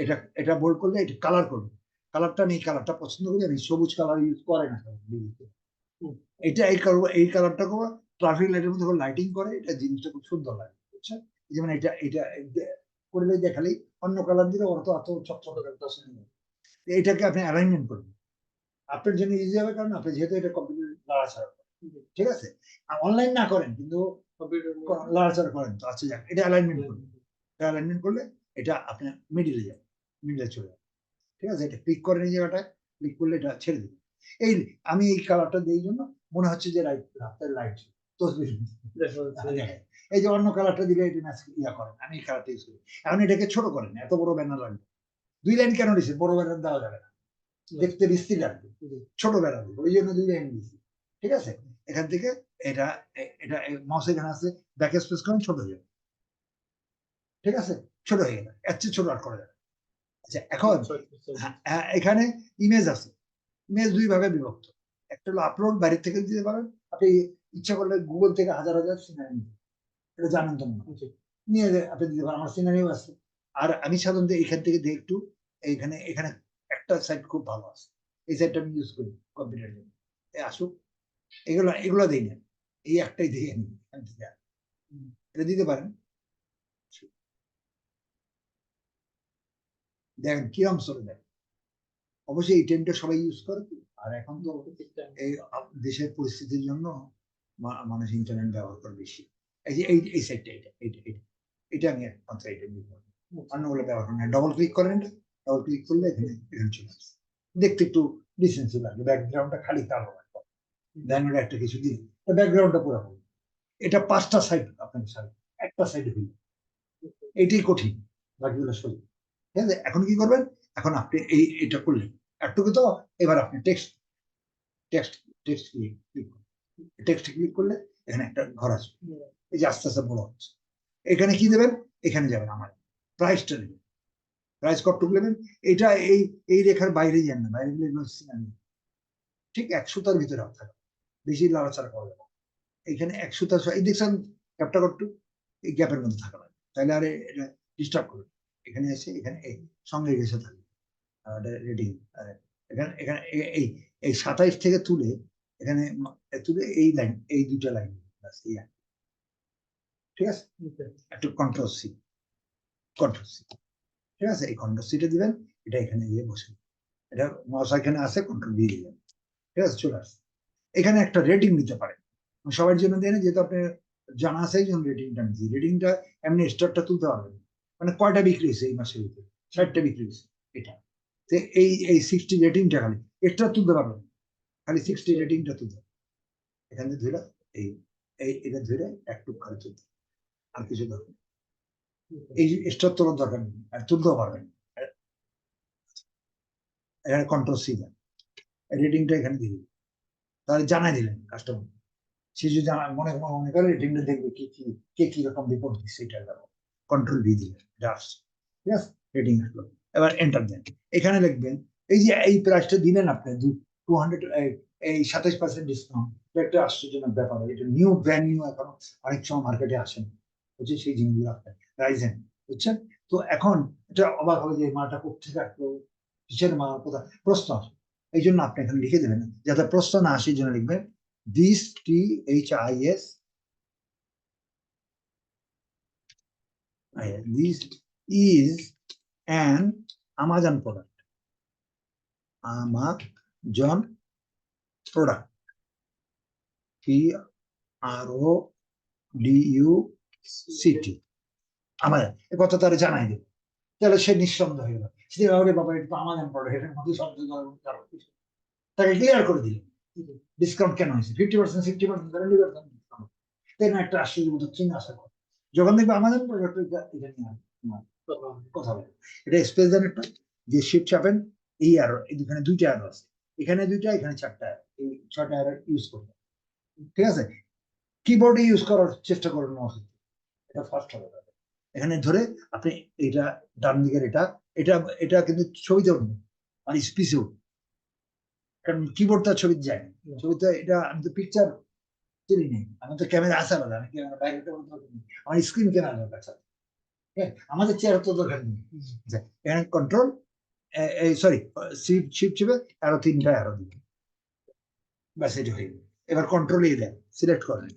এটা এটা বোল্ড করলে এটা কালার করবেন, কালারটা আমি এই কালারটা পছন্দ করি, আমি সবুজ কালার ইউজ করে না এটা এই কালারটা করবো, ট্রাফিক লাইটের মধ্যে লাইটিং করে, এটা জিনিসটা খুব সুন্দর লাগে, বুঝছেন? যেমন এটা এটা করলে দেখালেই, অন্য কালার দিলে ওরা তো এত চকচকে পছন্দ নেই, এটাকে আপনি অ্যালাইনমেন্ট করবেন, আপনার জন্য ইজি হবে, কারণ আপনি যেহেতু এটা কম্পিউটার নাড়াচাড়া করেন। ঠিক আছে? অনলাইন না করেন, কিন্তু লড়াচড়া করেন তো, আচ্ছা যাক, এটা অ্যালাইনমেন্ট করবেন। এটা অ্যালাইনমেন্ট করলে এটা আপনি মিডিলে যাবে, মিডিলে চলে যাবে। ঠিক আছে, এটা ক্লিক করেন এই জায়গাটায়, ক্লিক করলে এটা ছেড়ে দেবে। এই আমি এই কালারটা দিই জন্য মনে হচ্ছে যে রাতের লাইট এই যে অন্য কালারটা দিলে এটা ম্যাচ ইয়া করেন, আমি এই কালারটা ইউজ করি। এখন এটাকে ছোট করেন, এত বড় ব্যানার লাগবে, 2 লাইন কেন দিচ্ছে, বড় ব্যানার দেওয়া যাবে না, দেখতে বিশ্রী লাগবে, ছোট ব্যানার দেবো, ওই জন্য 2 লাইন দিচ্ছি। ঠিক আছে, এখান থেকে এটা এটা মাউস এখানে আছে, ব্যাক স্পেস করেন, ছোট হয়ে যাবে। ঠিক আছে, ছোট হয়ে গেল, এর চেয়ে ছোট আর করা যাবে। আচ্ছা, এখন এখানে ইমেজ আছে, ইমেজ 2 ভাগে বিভক্ত। একটা হলো আপলোড, বাইরে থেকে দিতে পারেন, আপনি ইচ্ছা করলে গুগল থেকে হাজার হাজার সিনারি নিতে, এটা জানেন তো মনে হয়, নিয়ে আপনি দিতে পারেন, আমার সিনারিও আছে। আর আমি সাধারণত এখান থেকে দিয়ে একটু এইখানে এখানে একটা সাইট খুব ভালো আছে, এই সাইটটা আমি ইউজ করি কম্পিউটারের জন্য, আসুক, এগুলো দিই না, এই একটাই দিয়ে নি, এটা দিতে পারেন। দেখেন কিরম চলে যায়। অবশ্যই এই টাইমটা সবাই ইউজ করে, আর এখন তো এই দেশের পরিস্থিতির জন্য মানুষ ইন্টারনেট ব্যবহার করে বেশি। এই যে এই সাইটটা, এটা আমি একমাত্র এটা অন্যগুলো ব্যবহার করি না। ডবল ক্লিক করেন, ডবল ক্লিক করলে এখানে চলে আসে, দেখতে একটু ডিসেন্সি লাগে, ব্যাকগ্রাউন্ডটা খালি কালো লাগবে, দেন একটা কিছু দিন ব্যাকগ্রাউন্ডটা পুরো হবে। এটা 5টা সাইড আপনার সাইড, একটা সাইডে হইল, এইটাই কঠিন, বাকিগুলো সহজ। ঠিক আছে, এখন কি করবেন, এখন আপনি এটা করলেন একটুকু, তো এবার আপনি text text text click text click করলে এখানে একটা ঘর আসবে, এই যে আস্তে আস্তে বড় হচ্ছে। এখানে কি দেবেন, এখানে যাবেন, আমার প্রাইসটা নেবেন, প্রাইস কতটুকু নেবেন, এটা এই রেখার বাইরে যান না, বাইরে গেলে ঠিক 100টার ভিতরে থাকবে, বেশি লাড়াচাড়া করা যাবে। এখানে 100টা, এই দেখছেন গ্যাপটা কতটুকু, এই গ্যাপের মধ্যে থাকা লাগে, তাহলে আরে এটা ডিস্টার্ব করবে। এখানে এসে এখানে এই সঙ্গে গেছে থাকবে রেডিং, এখানে এখানে এই এই 27 থেকে তুলে এখানে তুলে এই লাইন, এই 2টা লাইন, ঠিক আছে, একটু কন্ট্রোল সি, কন্ট্রোল সি, ঠিক আছে, এই কন্ট্রোল সিটা দিবেন, এটা এখানে গিয়ে বসে, এটা মাউস এখানে আছে, কন্ট্রোল দিয়ে দিবেন, ঠিক আছে, চলে আসছে। এখানে একটা রেটিং দিতে পারেন, সবার জন্য দেয় না, যেহেতু আপনার জানা আছে এই জন্য রেটিংটা নিচ্ছি। রেটিংটা এমনি স্টারটা তুলতে পারবেন, মানে কয়টা বিক্রি হয়েছে এই মাসের ভিতরে, 60টা বিক্রি হয়েছে, এটা এই 60 রেটিংটা খালি এক্সট্রা তুলতে পারবেন, খালি 60 রেটিংটা তুলতে, এখান থেকে ধরে এই এটা ধরে একটু খালি তুলতে, আর কিছু দরকার, এই এক্সট্রা তোলার দরকার নেই, আর তুলতেও পারবেন। এখানে কন্ট্রোল সি দেন, রেটিংটা এখানে দিয়ে দিন, তাহলে জানাই দিলেন কাস্টমার, সে যদি মনে করে রেটিংটা দেখবে কি কি কে কি রকম রিপোর্ট দিচ্ছে, এটা দেবো, কন্ট্রোল ভি দিলেন, এটা আসছে, ঠিক আছে, রেটিং আসলো, এবার এন্টার দেন, এখানে লিখবেন এই যে এই প্রাইসটা দিলেন আপনি 200, এই 27% ডিসকাউন্ট, একটা আশ্চর্যজনক ব্যাপার, এটা নিউ ব্র্যান্ড নিউ, এখন অনেক সময় মার্কেটে আসেন, বুঝছেন, সেই জিনিসগুলো আপনার রাইজেন, বুঝছেন। তো এখন এটা অবাক হবে যে মালটা কোথেকে আসলো, কিসের মাল, কোথায় প্রশ্ন আসে, এই জন্য আপনি এখানে লিখে দেবেন, যাতে প্রশ্ন না আসে, এই জন্য লিখবেন this THIS, this is an Amazon product, Amazon product, PRODUCT, আমাদের এ কথা তারা জানাই দেবে, তাহলে সে নিঃসন্দেহ হয়ে গেল, সে ভাবে বাবা এটা তো আমাজন প্রোডাক্ট, এটার মধ্যে শব্দ তাকে ক্লিয়ার করে দিল, ডিসকাউন্ট কেন হয়েছে, 50%, 60%, 70% ডিসকাউন্ট, তাই না, একটা আশ্চর্য মতো চিন্তা আশা করে, যখন দেখবে আমাজন প্রোডাক্ট এটা নিয়ে কথা বলে, এটা স্পেস দেন একটা, যে শিফট চাপেন, এই আরো এখানে 2টা আরো আছে, এখানে 2টা, এখানে 4টা, এই 6টা আরো ইউজ করবে, ঠিক আছে, কিবোর্ডে ইউজ করার চেষ্টা করুন, এটা ফার্স্ট হবে, এখানে ধরে আপনি এটা ডান দিকের এটা এটা এটা কিন্তু ছবিতে উঠবে, আর স্পিচে উঠবে, কারণ কিবোর্ডটা ছবি যায়, ছবিতে এটা আমি তো পিকচার চিনি নেই, আমি তো ক্যামেরা আসা বলে, আমি ক্যামেরা বাইরে, আমার স্ক্রিন কেনার দরকার, আমাদের চেয়ার তো দরকার নেই, এখানে কন্ট্রোল এই সরি শিফট চেপে আরো 3টা আরো দিবেন, ব্যাস এটা হয়ে গেল। এবার কন্ট্রোল এই দেন, সিলেক্ট করেন,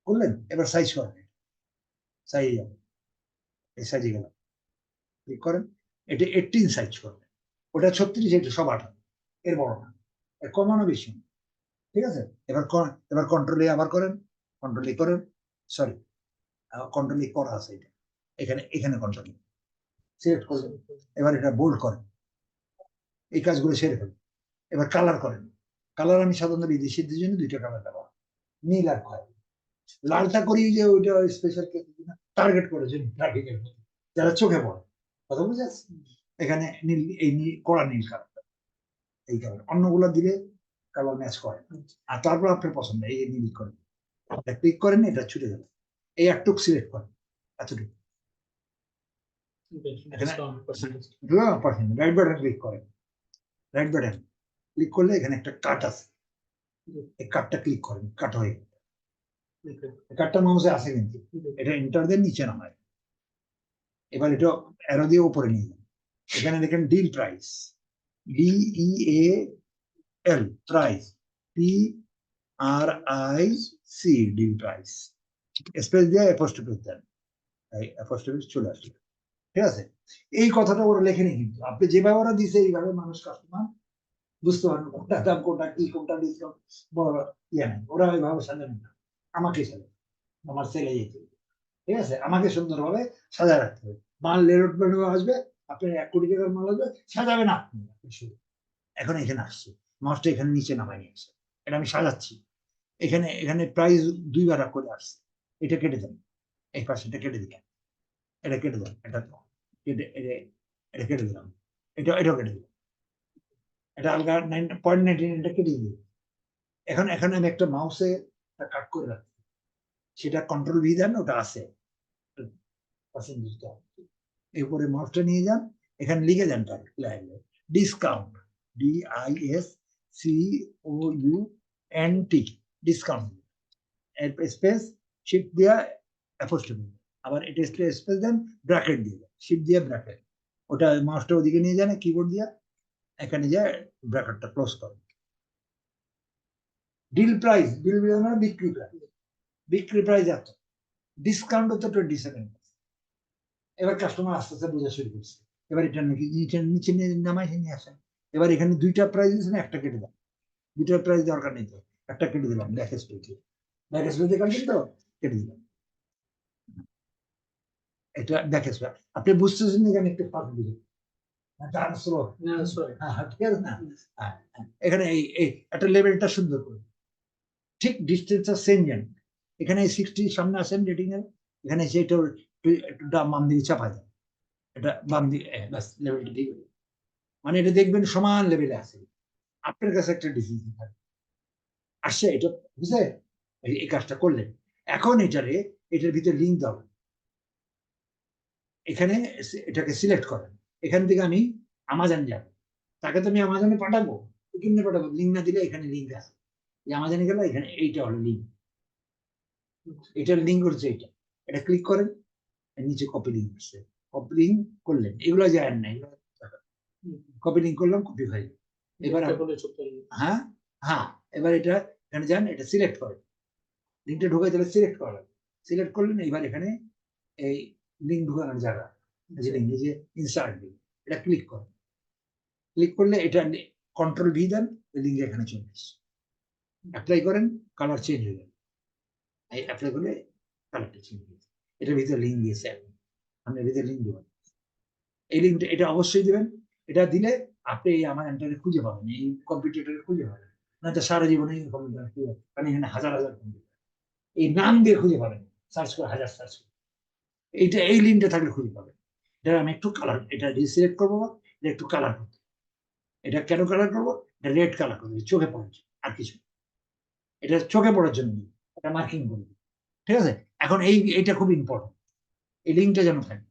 করলেন, এবার সাইজ করেন, সাইজ এই সাইজে গেলাম, ক্লিক করেন, এটা 18 সাইজ করবেন, ওটা 36, এটা সব 18, এর বড় না, এর কমানো বেশি, ঠিক আছে, এবার কন্ট্রোল আবার করেন, কন্ট্রোল করেন, সরি, কন্ট্রোল করা আছে এটা, এখানে এখানে কন্ট্রোল সিলেক্ট করলেন, এবার এটা বোল্ড করেন, এই কাজগুলো সেরে ফেলেন। এবার কালার করেন, কালার আমি সাধারণত বিদেশিদের জন্য দুইটা কালার দেওয়া, নীল আর খয়েরি। লালটা করি যে ওইটা স্পেশাল টার্গেট করেছেন ট্রাফিক এর মধ্যে যারা চোখে পড়ে, কথা বুঝে যাচ্ছে? এখানে নীল, এই নীল কড়া নীল কালার, এই কালার, অন্যগুলো দিলে কালার ম্যাচ করে না। আর তারপর আপনার পছন্দ, এই নীল করেন, ক্লিক করেন, এটা ছুটে গেল, এই একটুক সিলেক্ট করেন, এতটুকু রাইট বাটন ক্লিক করেন, রাইট বাটন ক্লিক করলে এখানে একটা কাট আছে, এই কাটটা ক্লিক করেন, কাট হয়ে কাটটা মাউসে আছে কিন্তু এটা এন্টার দেন, নিচে নামায়, এবার এটা অ্যারো দিয়ে উপরে নিয়ে যান, এখানে দেখেন deal price, DEAL price, PRIC deal price, space দিয়ে অ্যাপোস্ট্রোফি দেন, এই অ্যাপোস্ট্রোফি চলে আসবে, ঠিক আছে? এই কথাটা ওরা লেখেনি, কিন্তু আপনি যেভাবে ওরা দিছে এইভাবে মানুষ কাস্টমার বুঝতে পারবে কোনটা দাম, কোনটা কি, কোনটা ডিসকাউন্ট, বড় ইয়ে নেই, ওরা ওইভাবে সাজানো না, আমাকে সাজানো, আমার ছেলে যেতে, ঠিক আছে? আমাকে সুন্দরভাবে সাজায় রাখতে হবে, মাল লেরোট বেরো আসবে, আপনার 1 কোটি টাকার মাল আসবে, সাজাবে না আপনি। এখন এখানে আসছে, মাছটা এখানে নিচে নামাই নিয়ে আসছে, এটা আমি সাজাচ্ছি, এখানে এখানে প্রাইস 2 বার করে আসছে, এটা কেটে দেন, এই পাশেটা কেটে দিলাম, এটা কেটে দেন, এটা কেটে এটা কেটে দিলাম, এটাও কেটে দিলাম, এটা আলগা 0.99 কেটে দিই। এখন এখানে আমি একটা মাউসে কাট করে রাখছি, সেটা কন্ট্রোল ভি দেন, ওটা আছে এরপরে মাউসটা নিয়ে যান, এখানে লিখে দেন discount, DISCOUNT, discount, space shift দিয়া অ্যাপোস্ট্রফি, আবার এটা স্পেস দেন, ব্র্যাকেট দিয়ে দেন, শিফট দিয়ে ব্র্যাকেট, ওটা মাউসটা ওদিকে নিয়ে যান কিবোর্ড দিয়া, এখানে যা ব্র্যাকেটটা ক্লোজ করেন, ডিল প্রাইস, ডিল মানে বিক্রি প্রাইস, বিক্রি প্রাইস এত, ডিসকাউন্ট হতো 27। এবার কাস্টমার আস্তে আস্তে বোঝা শুরু করছে, এবার এটা নাকি নিচে নিচে নামাই নিয়ে আসেন, এবার এখানে 2টা প্রাইস দিয়েছেন, একটা কেটে দেন, 2টা প্রাইস দরকার নেই তো, একটা কেটে দিলাম, ব্যাক স্পেসে, ব্যাক স্পেসে কাটবেন তো, কেটে দিলাম, এটা ব্যাক স্পেস, আপনি বুঝতেছেন এখানে একটু ফাঁক দিবেন, ঠিক আছে না? এখানে এই একটা লেভেলটা সুন্দর করে, ঠিক ডিস্টেন্সটা সেম জানেন, এখানে 60 সামনে আসেন রেটিং এর, এখানে সেটা একটু বাম দিকে চাপা যায়, এটা বাম দিকে, ব্যাস লেভেলটা ঠিক হয়ে, মানে এটা দেখবেন সমান লেভেলে আছে, আপনার কাছে একটা ডিসিশন থাকবে, আসছে এটা, বুঝলে? এই কাজটা করলেন, এখন এটার ভিতরে লিঙ্ক দাও, এখানে এটাকে সিলেক্ট করেন, এখান থেকে আমি আমাজন যাব, তাকে তো আমি আমাজনে পাঠাবো, কেমনে পাঠাবো? লিঙ্ক না দিলে এখানে লিঙ্ক আছে, আমাজনে গেল, এখানে এইটা হলো লিঙ্ক, এটার লিঙ্ক হচ্ছে এটা ক্লিক করেন, নিচে কপি লিঙ্ক আসছে, কপি লিঙ্ক করলেন, এগুলো যায় নাই, কপি লিঙ্ক করলাম, কপি হয়ে গেল, এবার হ্যাঁ হ্যাঁ, এবার এটা এখানে যান, এটা সিলেক্ট করেন, লিঙ্কটা ঢুকাই দিলে সিলেক্ট করা, সিলেক্ট করলেন, এবার এখানে এই লিঙ্ক ঢুকানোর জায়গা, যে লিঙ্ক, যে ইনসার্ট লিঙ্ক, এটা ক্লিক করেন, ক্লিক করলে এটা কন্ট্রোল ভি দেন, লিঙ্ক এখানে চলে আসছে, অ্যাপ্লাই করেন, কালার চেঞ্জ হয়ে গেল, এই অ্যাপ্লাই করলে কালারটা চেঞ্জ হয়ে গেছে, এটার ভিতরে লিঙ্ক দিয়েছে, আপনি ভিতরে লিঙ্ক দেবেন, এই লিঙ্কটা এটা অবশ্যই দিবেন, এটা দিলে আপনি আমার এন্টারে খুঁজে পাবেন, এই কম্পিউটারে খুঁজে পাবেন, না তো সারা জীবনে কম্পিউটার খুঁজে, কারণ এখানে হাজার হাজার কম্পিউটার, এই নাম দিয়ে খুঁজে পাবেন, সার্চ করে হাজার সার্চ করে, এইটা এই লিঙ্কটা থাকলে খুঁজে পাবেন, এটা আমি একটু কালার, এটা সিলেক্ট করবো, এটা একটু কালার করতে, এটা কেন কালার করবো, এটা রেড কালার করবো, চোখে পড়ার জন্য, আর কিছু, এটা চোখে পড়ার জন্য, এটা মার্কিং করবো, ঠিক আছে? এখন এইটা খুব ইম্পর্টেন্ট, এই লিঙ্কটা যেন থাকে,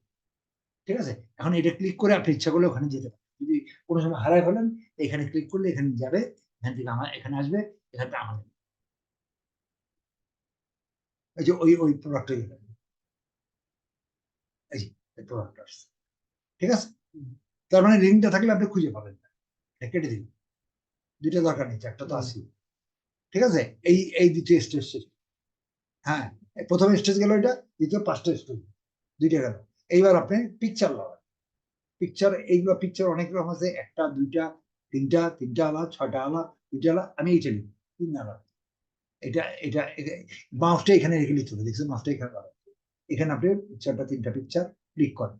ঠিক আছে? এখন এটা ক্লিক করে আপনি ইচ্ছা করলে ওখানে যেতে পারেন, যদি কোনো সময় হারায় ফেলেন, এখানে ক্লিক করলে এখানে যাবে, এখান থেকে আমার এখানে আসবে, এখান থেকে আমাদের, এই যে ওই প্রোডাক্টটা, এই যে প্রোডাক্ট আসছে, ঠিক আছে? তার মানে লিঙ্কটা থাকলে আপনি খুঁজে পাবেন না, এটা কেটে দিন, 2টা দরকার নেই, একটা তো আসি, ঠিক আছে? এই 2টো স্টেজ, হ্যাঁ, প্রথম স্টেজ গেল, এটা দ্বিতীয় 5টা স্টেজ, 2টা গেল, এইবার আপনি পিকচার লাগান, পিকচার, এইগুলো পিকচার অনেক রকম আছে, 1টা 2টা 3টা 3টা আলা 6টা আলা 2টা আলা, আমি এইটা নিই 3 আলা, এটা এটা মাউসটা এখানে রেখে নিতে হবে, দেখছেন মাউসটা এখানে রাখা। এখানে আপনি পিকচারটা 3টা পিকচার ক্লিক করেন,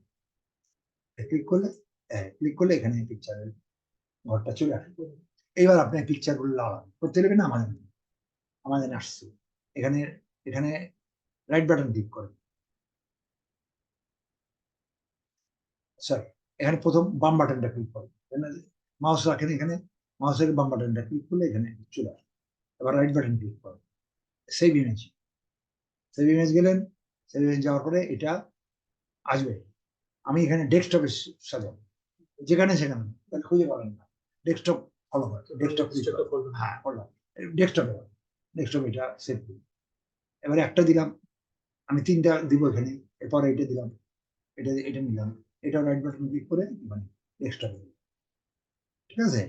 ক্লিক করলে এখানে পিকচারের ঘরটা চলে আসবে। এইবার আপনি পিকচার গুলো লাগান করতে দেবেন না, আমাদের আসছে এখানে, এখানে রাইট বাটন ক্লিক করেন, সরি এখানে প্রথম বাম বাটনটা ক্লিক করেন, মাউস রাখেন এখানে, মাউসের বাম বাটনটা ক্লিক করলে এখানে চলে আসবে। এবার রাইট বাটন ক্লিক করেন, সেভ ইমেজ, সেভ ইমেজ গেলেন, সেভ ইমেজ যাওয়ার পরে এটা আসবে। আমি এখানে ডেস্কটপে সাজাবো, যেখানে সেখানে তাহলে খুঁজে পাবেন না, ডেস্কটপ ফলো করে, ডেস্কটপ হ্যাঁ করলাম, ডেস্কটপে ডেস্কটপ এটা সেভ করি। এবারে একটা দিলাম, আমি 3টা দিব এখানে, এরপরে এটা দিলাম, এটা নিলাম, এটা রাইট বাটন ক্লিক করে মানে ডেস্কটপে, ঠিক আছে।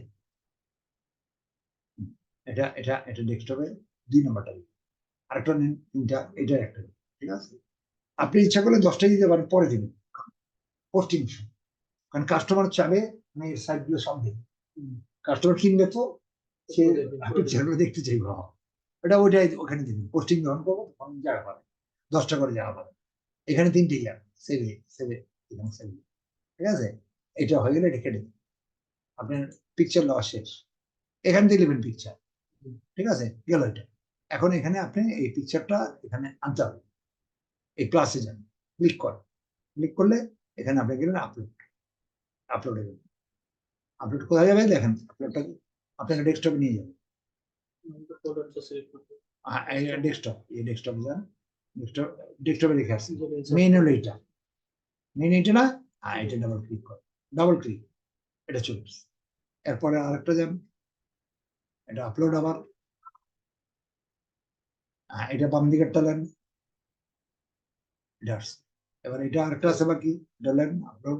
এটা এটা এটা ডেস্কটপে 2 নম্বরটা দিন, আরেকটা নিন 3টা, এটা একটা দিন, ঠিক আছে। আপনি ইচ্ছা করলে 10টাই দিতে পারেন, পরে দিবেন পোস্টিং, কারণ কাস্টমার চাবে মানে এর সাইড গুলো সব দেখে, কাস্টমার কিনবে তো সে পিকচারগুলো দেখতে চাইবে, ওটা ওইটাই ওখানে দিবেন, পোস্টিং যখন করবো তখন জায়গা পাবে, 10টা করে জায়গা পাবে, এখানে 3টেই যাবে, সেভে সেভে সেভে, ঠিক আছে। এটা হয়ে গেলে রেখে দেবেন, আপনার পিকচার লওয়া শেষ, এখান থেকে নেবেন পিকচার, ঠিক আছে, গেল এটা। এখন এখানে আপনি এই পিকচারটা এখানে আনতে হবে, এই ক্লাসে যান, ক্লিক করেন, ক্লিক করলে এখানে আপনি গেলেন আপলোড, আপলোডে গেলেন, আপলোড কোথায় যাবে দেখেন, আপলোডটা আপনাকে ডেস্কটপে নিয়ে যাবে, ডেস্কটপ, এই ডেস্কটপে যান, ডেস্কটপে রেখে আসছি, মেইন হলো এটা, মেইন এটা না, এটা ডাবল ক্লিক করেন, ডাবল ক্লিক, এটা চলে আসছে। এরপরে আরেকটা যান, এটা আপলোড আবার, এটা বাম দিকের টালেন, এটা আসছে। এবার এটা আরেকটা আছে বাকি, ডালেন আপলোড,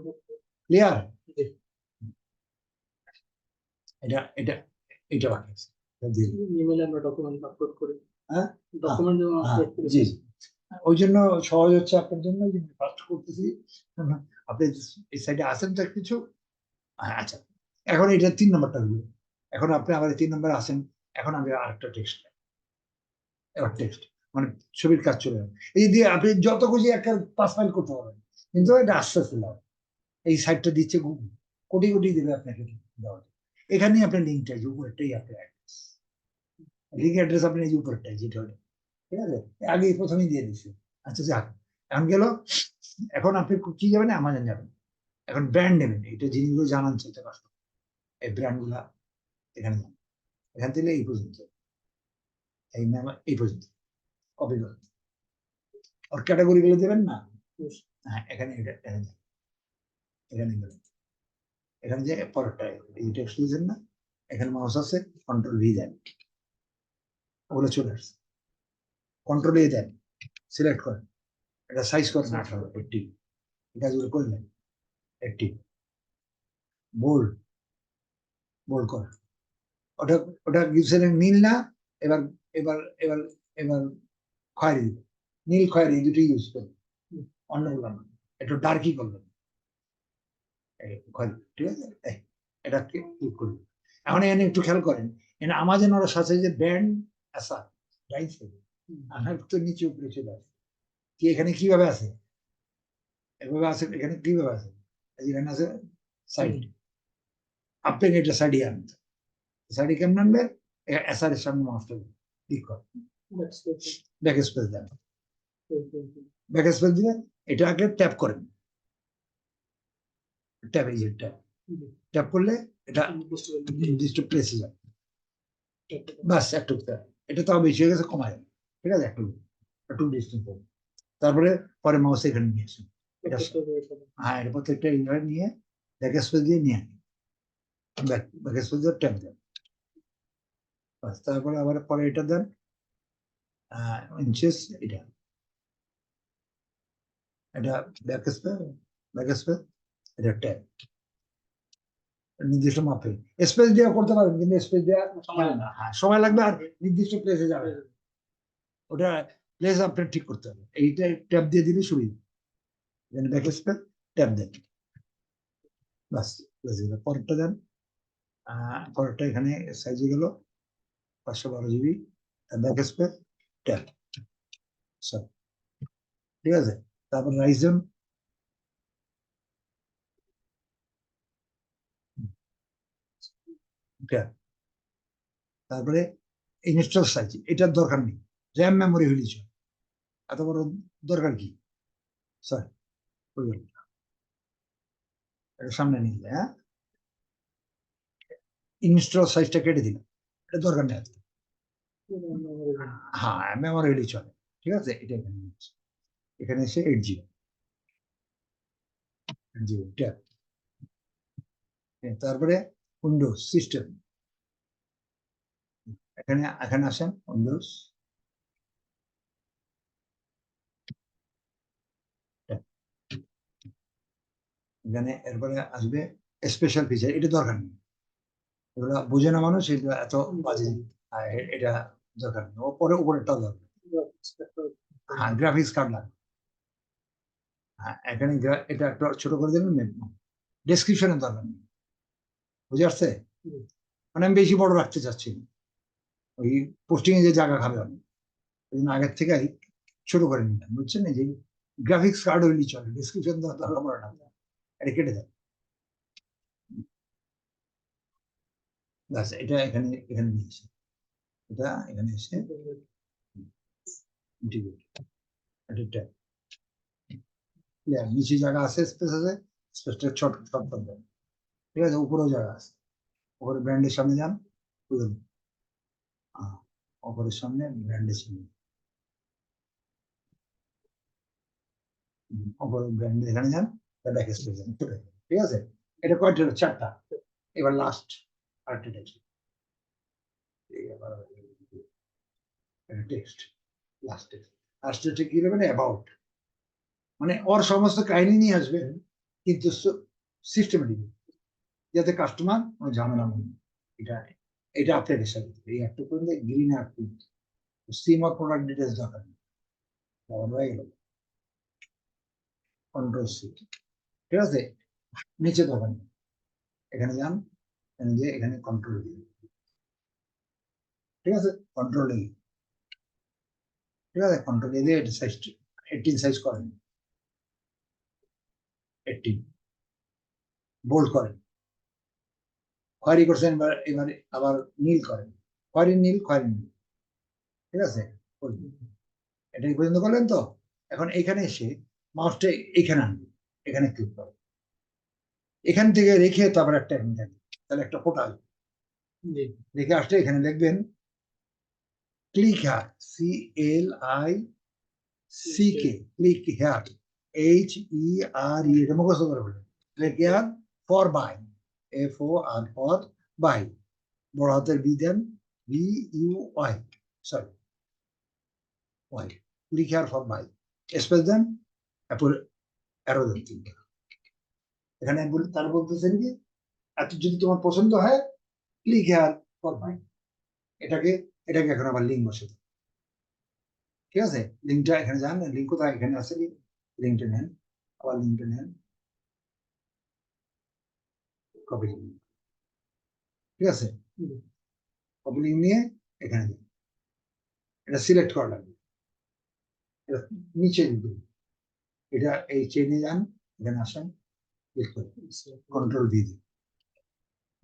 ক্লিয়ার, এটা এটা এটা বাকি আছে, ইমেইলে আমরা ডকুমেন্ট আপলোড করি, হ্যাঁ ডকুমেন্ট জি, ওই জন্য সহজ হচ্ছে আপনার জন্য যে ফার্স্ট করতেছি, আপনি এই সাইডে আসেন তো কিছু, আচ্ছা এখন এটা 3 নম্বরটা হলো, এখন আপনি আবার 3 নম্বরে আসেন, এখন আমি আরেকটা টেক্সট, এবার টেক্সট মানে ছবির কাজ চলে যাবে, এই দিয়ে আপনি যত খুশি একটা 5 ফাইল করতে পারবেন, কিন্তু এটা আস্তে আস্তে লাভ, এই সাইটটা দিচ্ছে গুগল, কোটি কোটি দেবে আপনাকে দেওয়া, এখানেই আপনার লিঙ্কটা উপরেরটাই আপনার অ্যাড্রেস, লিঙ্ক অ্যাড্রেস আপনি এই উপরেরটাই যেটা, ঠিক আছে, আগে প্রথমেই দিয়ে দিচ্ছি। আচ্ছা যাক, এখন গেল, এখন আপনি কি যাবেন, আমাজন যাবেন, এখন ব্র্যান্ড নেবেন, এটা জিনিসগুলো জানান চেষ্টা কষ্ট, এই ব্র্যান্ড গুলা এখানে যান, এখান থেকে এই পর্যন্ত, এই নাম এই পর্যন্ত কপি করেন, ওর ক্যাটাগরি গুলো দেবেন না, হ্যাঁ এখানে এটা এখানে যান, এখানে গেলেন, এখানে যে পরেরটা এই টেক্সট দিয়েছেন না, এখানে মাউস আছে, কন্ট্রোল ভি দেন, ওগুলো চলে আসছে, কন্ট্রোল এ দেন, সিলেক্ট করেন, এটা সাইজ করেন 18 এই কাজগুলো করলেন, 80 বোল্ড, বোল্ড করেন, ওটা ওটা গিবসনের নীল না, এবার এবার এবার এবার খয়েরি দিব, নীল খয়েরি এই দুটোই ইউজ করবেন, অন্যগুলো না, একটু ডার্কই করবেন, খয়েরি, ঠিক আছে, এটা ক্লিক করবেন। এখন এখানে একটু খেয়াল করেন, এখানে আমাজন ওরা সাথে যে ব্যান্ড আসা রাইট আমার তো নিচে উপরে চলে আসে, কি এখানে কিভাবে আছে, এভাবে আছে, এখানে কিভাবে আছে, এখানে আছে সাইড, আপনাকে এটা সাইডে আনতে, সাইডে কেমন আনবে, এসআর এর সামনে মাউসটা ক্লিক করেন, ব্যাক স্পেস দেন, ব্যাক স্পেস দিলে এটা আগে ট্যাপ করেন, ট্যাপ এই যে ট্যাপ, ট্যাপ করলে এটা নির্দিষ্ট প্লেসে যাবে, বাস একটু, এটা তো বেশি হয়ে গেছে, কমায় যাবে, ঠিক আছে, একটু ডিস্টেন্স হবে, তারপরে পরে মাউস এখানে নিয়ে আসুন, এটা হ্যাঁ এটা প্রত্যেকটা এইভাবে নিয়ে ব্যাক স্পেস দিয়ে নিয়ে আনি, ব্যাক স্পেস দিয়ে ট্যাপ দেন, বাস তারপরে আবার পরে এটা দেন, ইঞ্চেস এটা, এটা ব্যাক স্পেস, ব্যাক স্পেস, এটা ট্যাপ, নির্দিষ্ট মাপে স্পেস দেওয়া করতে পারবেন, কিন্তু স্পেস দেওয়া হ্যাঁ সময় লাগবে, আর নির্দিষ্ট প্লেসে যাবে, ওটা প্লেস আপনার ঠিক করতে হবে, এইটা ট্যাপ দিয়ে দিলে সুবিধা, ব্যাক স্পেস ট্যাপ দেন, বাস পরেরটা দেন, পরেরটা এখানে সাইজে গেল 512 জিবি, ব্যাকস্পেস ট্যাব, ঠিক আছে। তারপর রাইজন ট্যাব, তারপরে ইনস্টল সাইজ, এটার দরকার নেই, র্যাম মেমোরি হইলেই চলে, এত বড় দরকার কি, স্যার এটা সামনে নিয়ে, হ্যাঁ ইনস্টল সাইজটা কেটে দিলাম, এটা দরকার নেই, হ্যাঁ মেমোরি হইলেই চলে, ঠিক আছে। এটা এখানে এসে 8 GB, ট্যাব, তারপরে উইন্ডোজ সিস্টেম, এখানে এখানে আসেন উইন্ডোজ, এখানে এরপরে আসবে স্পেশাল ফিচার, এটা দরকার নেই, এগুলো বোঝে না মানুষ, এটা এত বাজে, এটা দরকার নেই, পরে উপরেরটা দরকার, হ্যাঁ গ্রাফিক্স কার্ড লাগবে, হ্যাঁ এখানে এটা একটা ছোট করে দেবেন, ডেসক্রিপশনের দরকার নেই, বুঝে আসছে, মানে আমি বেশি বড় রাখতে চাচ্ছি না, ওই পোস্টিং এ যে জায়গা খাবে অনেক, ওই জন্য আগের থেকে ছোট করে নিলাম, বুঝছেন, এই যে গ্রাফিক্স কার্ড হইলেই চলে, ডেসক্রিপশন দরকার পড়ে না, এটা কেটে দেয়, ব্যাস এটা এখানে এখানে নিয়েছে, এটা এখানে এসে এটা নিচে জায়গা আছে, স্পেস আছে, স্পেসটা ছোট ছোট করবেন, ঠিক আছে, উপরেও জায়গা আছে, উপরে ব্র্যান্ডের সামনে যান, বুঝলেন, উপরের সামনে ব্র্যান্ডের সামনে, উপরে ব্র্যান্ড এখানে যান, ব্যাক স্পেস যান, ঠিক আছে। এটা কয়টা, 4টা, এবার লাস্ট আরেকটা টেক্সট, টেক্সট লাস্ট লাস্টে কি দেবেন, অ্যাবাউট, মানে ওর সমস্ত কাহিনী নিয়ে আসবেন, কিন্তু সিস্টেমেটিক, যাতে কাস্টমার কোনো ঝামেলা নেই, এটা এটা আপনার হিসাবে এই একটা করলে গ্রিন আপনি সিম অফ প্রোডাক্ট ডিটেলস দরকার নেই, হয়ে গেল, কন্ট্রোল সি, ঠিক আছে, নিচে দরকার নেই, এখানে যান, এখানে গিয়ে এখানে কন্ট্রোল দিন, ঠিক আছে, কন্ট্রোল এই, ঠিক আছে, কন্ট্রোল দিয়ে এটা সাইজ 18 সাইজ করেন, 18 বোল্ড করেন, খয়েরি করছেন, এবার এবারে আবার নীল করেন, খয়েরি নীল খয়েরি নীল, ঠিক আছে, এটা এই পর্যন্ত করলেন তো, এখন এখানে এসে মাউসটা এখানে আনবেন, এখানে ক্লিক করেন, এখান থেকে রেখে তারপর একটা তাহলে একটা ফোটা আসবে, রেখে আসলে এখানে লিখবেন click here, CLICK, click here, HERE, এটা মুখস্থ করে বলবেন, click here for buy, FOR for buy, বড় হাতের বি দেন, BUY, sorry Y, click here for buy, space দেন, তারপর অ্যারো দেন 3টা, এখানে তার বলতেছেন কি, এত যদি তোমার পছন্দ হয় ক্লিক হেয়ার ফর বাই, এটাকে এটাকে এখন আবার লিঙ্ক বসে, ঠিক আছে, লিঙ্কটা এখানে যান, লিঙ্ক কোথায়, এখানে আছে, লিঙ্কটা নেন, আবার লিঙ্কটা নেন, কপি লিঙ্ক, ঠিক আছে, কপি লিঙ্ক নিয়ে এখানে যান, এটা সিলেক্ট করা লাগবে, এটা নিচে দিবেন, এটা এই চেনে যান, এখানে আসেন, ক্লিক করে কন্ট্রোল দিয়ে দিন,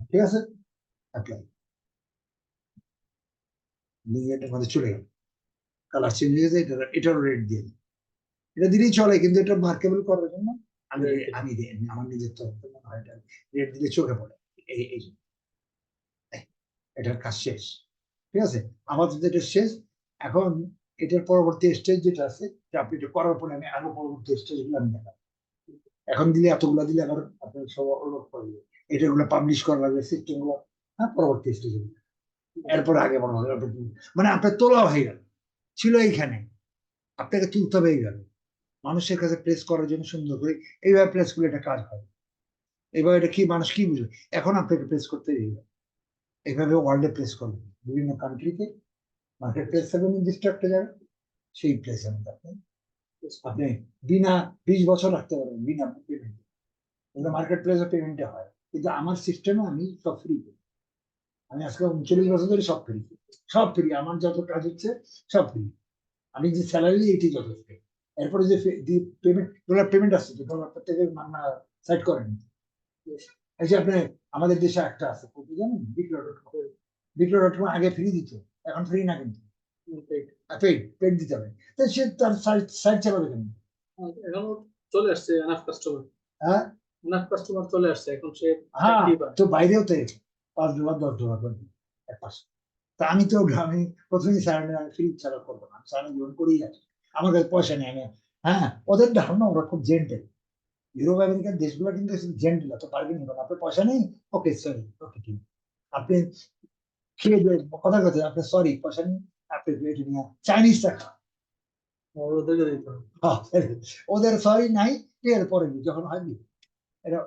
ঠিক আছে, অ্যাপ্লাই, লিঙ্কের মধ্যে চলে গেল, কালার চেঞ্জ হয়ে গেছে, এটারও রেট দিয়ে দিন, এটা দিলেই চলে, কিন্তু এটা মার্কেবল করার জন্য আমি আমি আমার নিজের তরফ থেকে মনে হয় এটা রেট দিলে চোখে পড়ে, এই এটার কাজ শেষ, ঠিক আছে, আমাদের যেটা শেষ, এখন এটার পরবর্তী স্টেজ যেটা আছে, আপনি এটা করার পরে আমি আরো পরবর্তী স্টেজ গুলো আমি দেখাবো, এখন দিলে এতগুলো দিলে আবার আপনার সব অনুরোধ করবে, এটাগুলো পাবলিশ করা লাগবে, সিস্টেম গুলো, হ্যাঁ পরবর্তী স্টেজ, এরপর আগে বড় হবে, মানে আপনার তোলা হয়ে গেল, ছিল এইখানে, আপনাকে তুলতে হবে এইভাবে, মানুষের কাছে প্লেস করার জন্য সুন্দর করে এইভাবে প্লেস করলে এটা কাজ হয়, এবার এটা কি মানুষ কি বুঝবে, এখন আপনাকে প্লেস করতে এইভাবে ওয়ার্ল্ডে প্লেস করবেন, বিভিন্ন কান্ট্রিতে মার্কেট প্লেস থাকবে নির্দিষ্ট একটা জায়গায়, সেই প্লেসের মধ্যে আপনি বিনা 20 বছর রাখতে পারবেন বিনা পেমেন্ট, মার্কেট প্লেসে পেমেন্টে হয়, কিন্তু আমার সিস্টেমে আমি সব ফ্রি করি, আমি আজকে 39 বছর ধরে সব ফ্রি, সব ফ্রি। আমার যত কাজ হচ্ছে সব ফ্রি। আমি যে স্যালারি এটি যথেষ্ট। এরপরে যে পেমেন্ট, ডলার পেমেন্ট আসছে, ডলার প্রত্যেকে মান্না সাইড করেন। এই যে আপনি আমাদের দেশে একটা আছে, কত জানেন, বিক্রয়.com আগে ফ্রি দিত, এখন ফ্রি না, কিন্তু পেড পেড দিতে হবে। তো সে তার সাইট চালাবে কেন? এখনো চলে আসছে এনাফ কাস্টমার, হ্যাঁ এনাফ কাস্টমার চলে আসছে, এখন সে হ্যাঁ, চাকরি পায়। তো বাইরেও তো $5 $10 করে দিবে এক মাসে। তা আমি প্রথমেই স্যালারি ফ্রি ছাড়া করবো না, স্যালারি গ্রহণ করেই আছি। আমার কাছে পয়সা নেই, আমি হ্যাঁ, ওদের ধারণা ওরা খুব জেন্টেল। ইউরোপ আমেরিকার দেশগুলো কিন্তু জেন্টেল, তো পারবেন না, আপনার পয়সা নেই, ওকে সরি, ওকে ঠিক, আপনি খেয়ে দিয়ে কথা কথা, আপনার সরি পয়সা নেই, আপনি এটা নিয়ে চাইনিজ টাকা। ওদেরকে দিতে হবে। ওদের সরি নাই, ঠিক আছে পরে দিই, যখন হয় দিই। এটা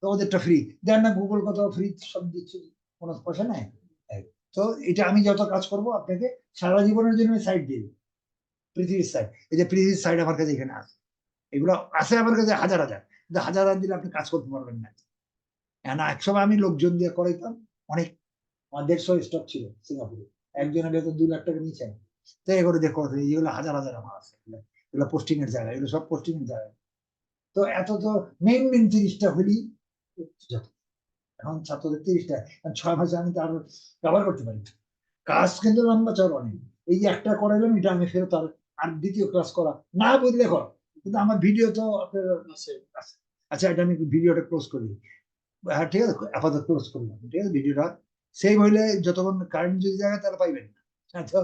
তো ওদেরটা ফ্রি দেন না, গুগল কত ফ্রি সব দিচ্ছে, কোনো পয়সা নেই। এই, তো এটা আমি যত কাজ করব আপনাকে সারা জীবনের জন্য সাইড দিয়ে দেব। পৃথিবীর সাইড, এই যে পৃথিবীর সাইড আমার কাছে এখানে আছে, এগুলো আছে আমার কাছে হাজার হাজার, কিন্তু হাজার হাজার দিলে আপনি কাজ করতে পারবেন না। না, একসময় আমি লোকজন দিয়ে করাইতাম অনেক, আমার 150 স্টক ছিল সিঙ্গাপুরে, একজনের বেতন 2 লাখ টাকা নিচে। তো এগুলো দেখো, এগুলো হাজার হাজার আমার আছে, এগুলো পোস্টিং এর জায়গা, এগুলো সব পোস্টিং এর জায়গা। তো এত তো মেন 30টা হলি যথেষ্ট। এখন ছাত্রদের 30টা, 6 মাসে আমি তো আরো কভার করতে পারি। কাজ কিন্তু লম্বা চড়া নেই, এই যে একটা করাইলাম, এটা আমি ফেরত আর দ্বিতীয় ক্লাস করা না বুঝলে করো, কিন্তু আমার ভিডিও তো আপনার আছে। আচ্ছা, এটা আমি ভিডিওটা ক্লোজ করি। হ্যাঁ ঠিক আছে, আপাতত ক্লোজ করলাম, ঠিক আছে ভিডিওটা সেভ হইলে যতক্ষণ কারেন্ট যদি জায়গায় তাহলে পাইবেন না। তো